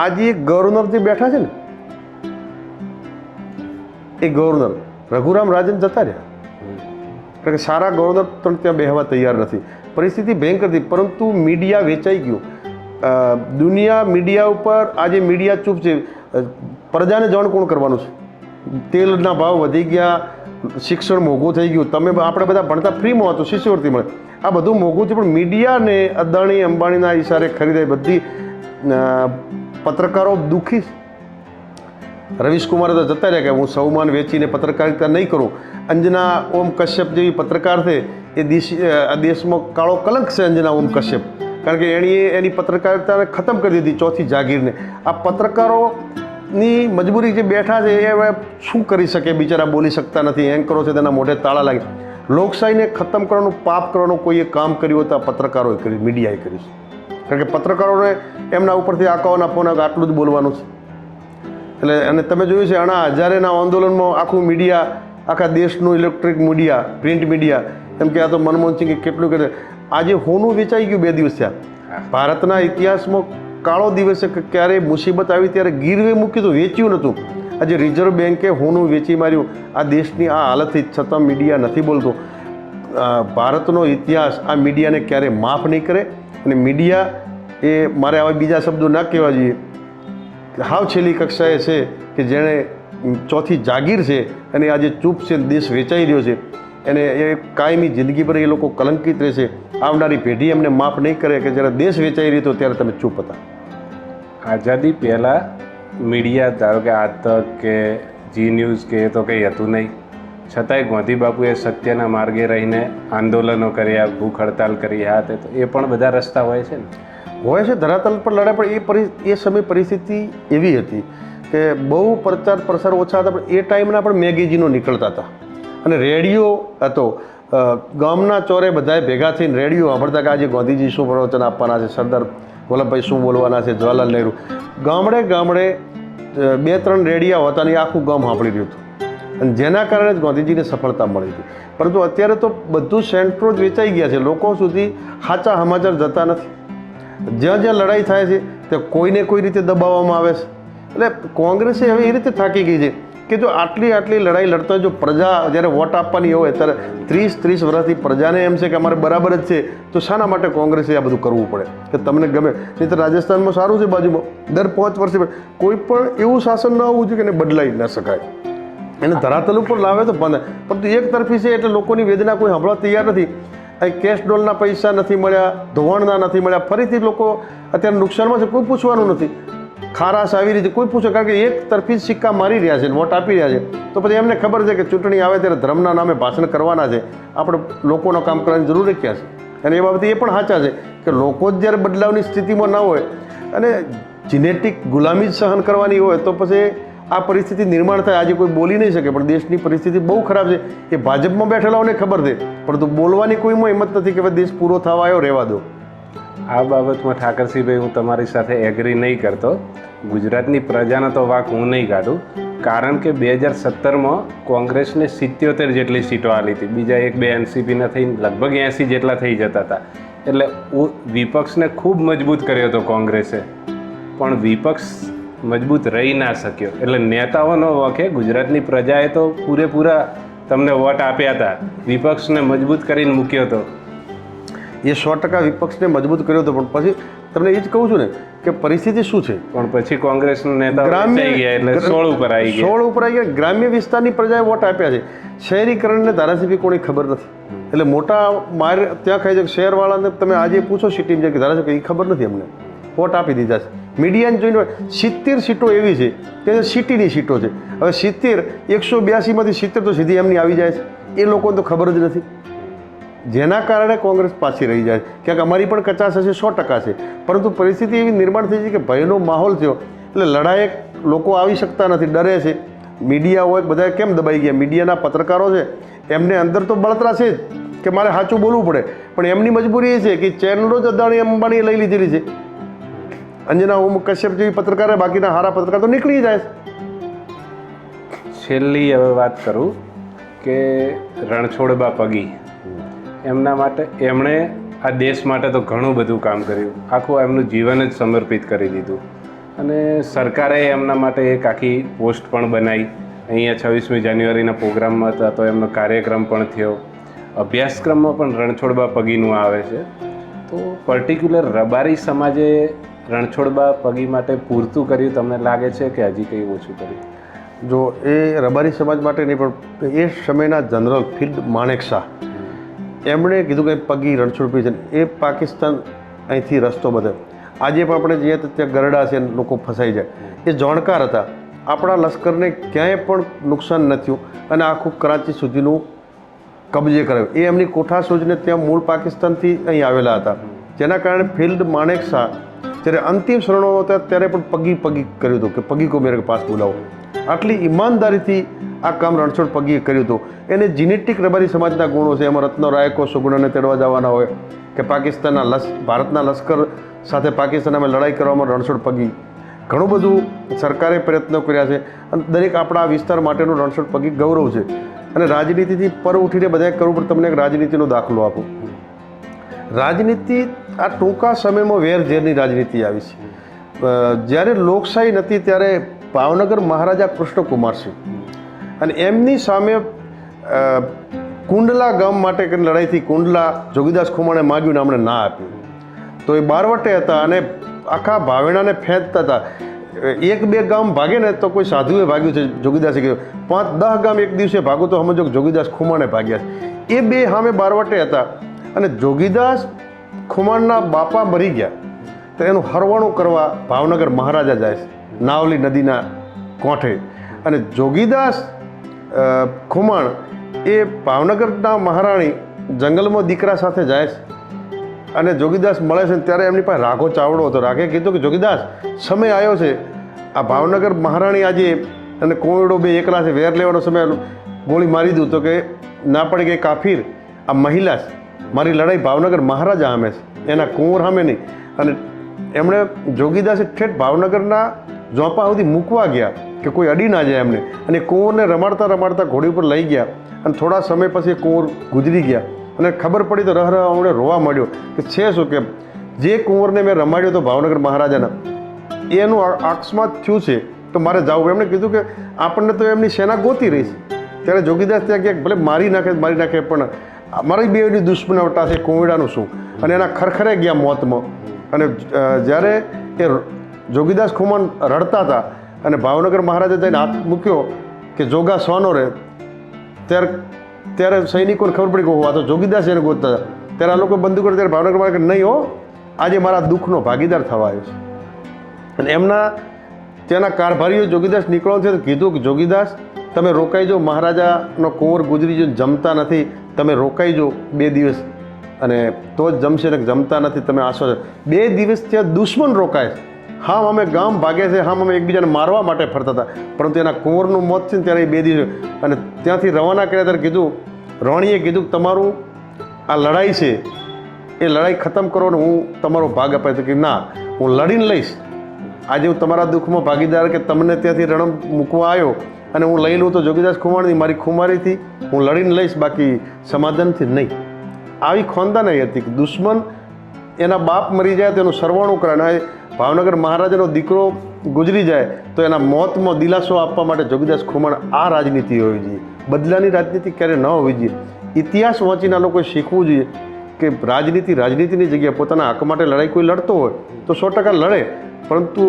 આજે ગવર્નર જે બેઠા છે ને, એ ગવર્નર રઘુરામ રાજન જતા રહ્યા. કારણ કે સારા ગવર્નર પણ ત્યાં બેહવા તૈયાર નથી. પરિસ્થિતિ ભયંકર હતી, પરંતુ મીડિયા વેચાઈ ગયું. દુનિયા મીડિયા ઉપર આજે મીડિયા ચૂપ છે. પ્રજાને જાણ કોણ કરવાનું છે? તેલના ભાવ વધી ગયા, શિક્ષણ મોંઘું થઈ ગયું. આપણે બધા ભણતા ફ્રીમાં હતું, શિષ્યવૃત્તિ મળે. આ બધું મોંઘું છે, પણ મીડિયાને અદાણી અંબાણીના ઈશારે ખરીદાય. બધી પત્રકારો દુઃખી છે. રવીશકુમારે તો જતા રહ્યા કે હું સૌમાન વેચીને પત્રકારિતા નહીં કરું. અંજના ઓમ કશ્યપ જેવી પત્રકાર છે, એ દેશમાં કાળો કલંક છે અંજના ઓમ કશ્યપ. કારણ કે એની પત્રકારિતાને ખતમ કરી દીધી, ચોથી જાગીરને. આ પત્રકારોની મજબૂરી જે બેઠા છે એ શું કરી શકે? બિચારા બોલી શકતા નથી, એન્કરો છે તેના મોઢે તાળા લાગે. લોકશાહીને ખતમ કરવાનું, પાપ કરવાનું કોઈએ કામ કર્યું હતું, આ પત્રકારોએ કર્યું, મીડિયાએ કર્યું છે. કારણ કે પત્રકારોને એમના ઉપરથી આંકાઓના આપવાના આટલું જ બોલવાનું છે. એટલે અને તમે જોયું છે અણા હજારેના આંદોલનમાં આખું મીડિયા, આખા દેશનું ઇલેક્ટ્રિક મીડિયા, પ્રિન્ટ મીડિયા, એમ કે આ તો મનમોહન સિંહે કેટલું કરે. આજે હોનું વેચાઈ ગયું 2 દિવસ થયા. ભારતના ઇતિહાસમાં કાળો દિવસ છે કે ક્યારે મુસીબત આવી ત્યારે ગીરવે મૂકી તો વેચ્યું નહોતું. આજે રિઝર્વ બેન્કે હોનું વેચી માર્યું. આ દેશની આ હાલત થઈ છતાં મીડિયા નથી બોલતું. ભારતનો ઇતિહાસ આ મીડિયાને ક્યારે માફ નહીં કરે. અને મીડિયા એ, મારે આવા બીજા શબ્દો ના કહેવા જોઈએ, હાવ છેલ્લી કક્ષાએ છે કે જેણે ચોથી જાગીર છે અને આજે ચૂપ છે, દેશ વેચાઈ રહ્યો છે. એને એ કાયમી જિંદગી પર એ લોકો કલંકિત રહેશે. આવનારી પેઢી એમને માફ નહીં કરે કે જ્યારે દેશ વેચાઈ રહ્યો હતો ત્યારે તમે ચૂપ હતા. આઝાદી પહેલાં મીડિયા, ધારો કે આજ તક કે જી ન્યૂઝ કે એ તો કંઈ હતું નહીં, છતાંય ગાંધી બાપુએ સત્યના માર્ગે રહીને આંદોલનો કર્યા, ભૂખ હડતાલ કરી. હા, તો એ પણ બધા રસ્તા હોય છે ને, હોય છે, ધરાતલ પર લડે. પણ એ સમય પરિસ્થિતિ એવી હતી કે બહુ પ્રચાર પ્રસાર ઓછા હતા, પણ એ ટાઈમના પણ મેગેઝિનો નીકળતા હતા અને રેડિયો હતો. ગામના ચોરે બધાએ ભેગા થઈને રેડિયો સાંભળતા કે આજે ગાંધીજી શું પ્રવચન આપવાના છે, સરદાર વલ્લભભાઈ શું બોલવાના છે, જવાહરલાલ નહેરુ. ગામડે ગામડે 2-3 રેડિયા હતા અને આખું ગામ સાંભળી રહ્યું હતું. અને જેના કારણે જ ગાંધીજીને સફળતા મળી હતી. પરંતુ અત્યારે તો બધું સેન્ટ્રો જ વેચાઈ ગયા છે. લોકો સુધી સાચા સમાચાર જતા નથી. જ્યાં જ્યાં લડાઈ થાય છે તે કોઈને કોઈ રીતે દબાવવામાં આવે છે. એટલે કોંગ્રેસે હવે એ રીતે થાકી ગઈ છે કે જો આટલી લડાઈ લડતા જો પ્રજા જ્યારે વોટ આપવાની હોય ત્યારે 30 વર્ષથી પ્રજાને એમ છે કે અમારે બરાબર જ છે, તો શાના માટે કોંગ્રેસે આ બધું કરવું પડે કે તમને ગમે? નહીં તો રાજસ્થાનમાં સારું છે, બાજુમાં દર 5 વર્ષે કોઈ પણ એવું શાસન ન આવવું જોઈએ કે એને બદલાઈ ન શકાય. એને ધરાતલ ઉપર લાવે તો બંધ, પરંતુ એક તરફી છે એટલે લોકોની વેદના કોઈ સાંભળવા તૈયાર નથી. અહીં કેશ ડોલના પૈસા નથી મળ્યા, ધોવાણના નથી મળ્યા, ફરીથી લોકો અત્યારે નુકસાનમાં છે, કોઈ પૂછવાનું નથી. ખારાશ આવી રીતે કોઈ પૂછે, કારણ કે એક તરફી સિક્કા મારી રહ્યા છે, વોટ આપી રહ્યા છે. તો પછી એમને ખબર છે કે ચૂંટણી આવે ત્યારે ધર્મના નામે ભાષણ કરવાના છે, આપણે લોકોનો કામ કરવાની જરૂર ક્યાં છે? અને એ બાબતે એ પણ સાચા છે કે લોકો જ જ્યારે બદલાવની સ્થિતિમાં ન હોય અને જીનેટિક ગુલામી જ સહન કરવાની હોય તો પછી આ પરિસ્થિતિ નિર્માણ થાય. આજે કોઈ બોલી નહીં શકે, પણ દેશની પરિસ્થિતિ બહુ ખરાબ છે. એ ભાજપમાં બેઠેલાઓને ખબર છે, પરંતુ બોલવાની કોઈમાં હિંમત નથી કે ભાઈ દેશ પૂરો થવા આવ્યો, રહેવા દો. આ બાબતમાં ઠાકરસિંહભાઈ હું તમારી સાથે એગ્રી નહીં કરતો. ગુજરાતની પ્રજાનો તો વાંક હું નહીં કાઢું, કારણ કે 2017માં કોંગ્રેસને 77 જેટલી સીટો આલી હતી, બીજા 1-2 એનસીપીના થઈને લગભગ 80 જેટલા થઈ જતા હતા. એટલે વિપક્ષને ખૂબ મજબૂત કર્યો હતો કોંગ્રેસે, પણ વિપક્ષ મજબૂત રહી ના શક્યો. એટલે નેતાઓનો વખે ગુજરાતની પ્રજાએ તો પૂરેપૂરા તમને વોટ આપ્યા હતા, વિપક્ષને મજબૂત કરીને મૂક્યો હતો. એ 100% વિપક્ષને મજબૂત કર્યો હતો, પણ પછી તમને એ જ કહું છું ને કે પરિસ્થિતિ શું છે. પણ પછી કોંગ્રેસના નેતાઓ થઈ ગયા એટલે 16 ઉપર આવી ગયા. 16 ઉપર આવી ગયા. ગ્રામ્ય વિસ્તારની પ્રજાએ વોટ આપ્યા છે, શહેરીકરણને ધારાસભ્ય કોની ખબર નથી. એટલે મોટા માર ત્યાં ખાઈ જાય. શહેરવાળાને તમે આજે પૂછો સિટીમાં કે ધારાસભ્ય એ ખબર નથી, અમને વોટ આપી દીધા છે. મીડિયાને જોઈને 70 સીટો એવી છે કે સિટીની સીટો છે. હવે 70 182માંથી 70 તો સીધી એમની આવી જાય છે, એ લોકોને તો ખબર જ નથી. જેના કારણે કોંગ્રેસ પાછી રહી જાય છે. ક્યાંક અમારી પણ કચાશ હશે, 100% છે, પરંતુ પરિસ્થિતિ એવી નિર્માણ થઈ છે કે ભયનો માહોલ થયો. એટલે લડાઈ લોકો આવી શકતા નથી, ડરે છે. મીડિયા હોય બધા કેમ દબાઈ ગયા? મીડિયાના પત્રકારો છે એમને અંદર તો બળતરા છે જ કે મારે સાચું બોલવું પડે, પણ એમની મજબૂરી એ છે કે ચેનલો જ અદાણી અંબાણીએ લઈ લીધેલી છે. અંજના ઓમ કશ્યપ જેવી પત્રકાર, બાકીના સારા પત્રકાર તો નીકળી જાય છે. છેલ્લી હવે વાત કરું કે રણછોડબા પગી, એમના માટે એમણે આ દેશ માટે તો ઘણું બધું કામ કર્યું, આખું એમનું જીવન જ સમર્પિત કરી દીધું. અને સરકારે એમના માટે એક આખી પોસ્ટ પણ બનાવી. અહીંયા 26મી જાન્યુઆરીના પ્રોગ્રામમાં હતા તો એમનો કાર્યક્રમ પણ થયો. અભ્યાસક્રમમાં પણ રણછોડબા પગીનું આવે છે. તો પર્ટિક્યુલર રબારી સમાજે રણછોડબા પગી માટે પૂરતું કર્યું તમને લાગે છે કે હજી કંઈ ઓછું કર્યું? જો એ રબારી સમાજ માટે નહીં, પણ એ સમયના જનરલ ફિલ્ડ માણેક શાહ એમણે કીધું કે પગી રણછોડભાઈ છે, એ પાકિસ્તાન અહીંથી રસ્તો બદલે. આજે પણ આપણે જઈએ તો ત્યાં ગરડા છે, લોકો ફસાઈ જાય. એ જાણકાર હતા. આપણા લશ્કરને ક્યાંય પણ નુકસાન ન થયું અને આખું કરાચી સુધીનું કબજે કરાવ્યું. એ એમની કોઠાસૂઝને ત્યાં મૂળ પાકિસ્તાનથી અહીં આવેલા હતા, જેના કારણે ફિલ્ડ માણેક શાહ જ્યારે અંતિમ શરણો હતા ત્યારે પણ પગી કર્યું હતું કે પગી કો મેરે પાસ બોલાવો. આટલી ઈમાનદારીથી આ કામ રણછોડ પગીએ કર્યું હતું. એને જીનેટિક રબારી સમાજના ગુણો છે. એમાં રત્નો રાયકો સુગુણાને તેડવા જવાના હોય કે પાકિસ્તાનના ભારતના લશ્કર સાથે પાકિસ્તાનમાં લડાઈ કરવામાં રણછોડ પગી ઘણું બધું સરકારે પ્રયત્નો કર્યા છે. અને દરેક આપણા વિસ્તાર માટેનું રણછોડ પગી ગૌરવ છે. અને રાજનીતિથી પર ઉઠીને બધાએ કરવું, પણ તમને એક રાજનીતિનો દાખલો આપું. રાજનીતિ આ ટૂંકા સમયમાં વેરઝેરની રાજનીતિ આવી છે. જ્યારે લોકશાહી નથી ત્યારે ભાવનગર મહારાજા કૃષ્ણકુમારસિંહ અને એમની સામે કુંડલા ગામ માટે લડાઈથી કુંડલા જોગીદાસ ખુમાણે માગ્યું ને અમને ના આપ્યું. તો એ બારવટે હતા અને આખા ભાવેણાને ફેંચતા હતા. 1-2 ગામ ભાગે ને તો કોઈ સાધુએ ભાગ્યું છે, જોગીદાસે કહ્યું 5-10 ગામ એક દિવસે ભાગું તો સમજો જોગીદાસ ખુમાણે ભાગ્યા છે. એ બે સામે બારવટે હતા અને જોગીદાસ ખુમાણના બાપા મરી ગયા તો એનું હરવાણું કરવા ભાવનગર મહારાજા જાય છે, નાવલી નદીના કોંઠે. અને જોગીદાસ ખુમાણ એ ભાવનગરના મહારાણી જંગલમાં દીકરા સાથે જાય છે અને જોગીદાસ મળે છે. ત્યારે એમની પાસે રાઘો ચાવડો હતો. રાઘે કીધું કે જોગીદાસ સમય આવ્યો છે, આ ભાવનગર મહારાણી આજે અને કોયડો બે એકલા છે, વેર લેવાનો સમય, ગોળી મારી દઉં તો કે ના પડી ગઈ કાફીર, આ મહિલા છે, મારી લડાઈ ભાવનગર મહારાજા સામે છે, એના કુંવર સામે નહીં. અને એમણે જોગીદાસે ઠેઠ ભાવનગરના ઝોંપા સુધી મૂકવા ગયા કે કોઈ અડી ના જાય એમને. અને કુંવરને રમાડતા ઘોડી ઉપર લઈ ગયા અને થોડા સમય પછી કુંવર ગુજરી ગયા. અને ખબર પડી તો હમણે રોવા માંડ્યો કે છે શું કે જે કુંવરને મેં રમાડ્યો તો ભાવનગર મહારાજાના એનું અકસ્માત થયું છે તો મારે જવું. એમણે કીધું કે આપણને તો એમની સેના ગોતી રહી છે. ત્યારે જોગીદાસ ત્યાં ક્યાંક ભલે મારી નાખે પણ મારી બેની દુશ્મનાવટા છે, કુંવડાનું શું. અને એના ખરખરે ગયા મોતમાં. અને જ્યારે એ જોગીદાસ ખુમાણ રડતા હતા અને ભાવનગર મહારાજે જઈને હાથ મૂક્યો કે જોગા સોનો રે, ત્યારે સૈનિકોને ખબર પડી કે આ તો જોગીદાસ એને ગોતતા હતા. ત્યારે આ લોકો બંદૂકો ત્યારે ભાવનગર મહારાજ નહીં હો, આજે મારા દુઃખનો ભાગીદાર થવા આવ્યો છે. અને એમના ત્યાંના કારભારીઓ જોગીદાસ નીકળવાનું છે તો કીધું કે જોગીદાસ તમે રોકાઈ જાઓ, મહારાજાનો કુંવર ગુજરી જો જમતા નથી, તમે રોકાઈ જાઓ 2 દિવસ અને તો જ જમશે ને જમતા નથી તમે આશો છો. 2 દિવસ ત્યાં દુશ્મન રોકાય છે. હા અમે ગામ ભાગે છે, હા અમે એકબીજાને મારવા માટે ફરતા હતા, પરંતુ એના કુંવરનું મોત છે ને ત્યારે એ 2 દિવસ. અને ત્યાંથી રવાના કર્યા ત્યારે કીધું, રાણીએ કીધું કે તમારું આ લડાઈ છે એ લડાઈ ખતમ કરો ને હું તમારો ભાગ અપાય. તો કે ના, હું લડીને લઈશ આજે હું તમારા દુઃખમાં ભાગીદાર કે તમને ત્યાંથી રણ મૂકવા આવ્યો અને હું લઈ લઉં તો જોગીદાસ ખુમાણની મારી ખુમારીથી હું લડીને લઈશ, બાકી સમાધાનથી નહીં. આવી ખોંદાનાઈ હતી કે દુશ્મન એના બાપ મરી જાય તો એનું સરવાણું કરે, અને ભાવનગર મહારાજાનો દીકરો ગુજરી જાય તો એના મોતમાં દિલાસો આપવા માટે જોગીદાસ ખુમાણ આ રાજનીતિ હોવી જોઈએ. બદલાની રાજનીતિ ક્યારે ન હોવી જોઈએ. ઇતિહાસ વાંચીને આ લોકોએ શીખવું જોઈએ કે રાજનીતિની જગ્યાએ પોતાના હક માટે લડાઈ કોઈ લડતો હોય તો 100% લડે, પરંતુ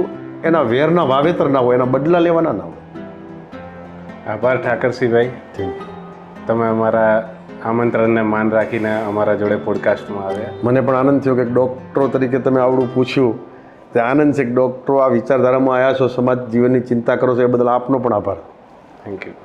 એના વેરના વાવેતર ના હોય, એના બદલા લેવાના ના હોય. આભાર ઠાકરસિંહભાઈ, તમે અમારા આમંત્રણને માન રાખીને અમારા જોડે પોડકાસ્ટમાં આવ્યા. મને પણ આનંદ થયો કે ડૉક્ટરો તરીકે તમે આવડું પૂછ્યું, તે આનંદ છે કે ડૉક્ટરો આ વિચારધારામાં આવ્યા છો, સમાજ જીવનની ચિંતા કરો છો, એ બદલ આપનો પણ આભાર. Thank you.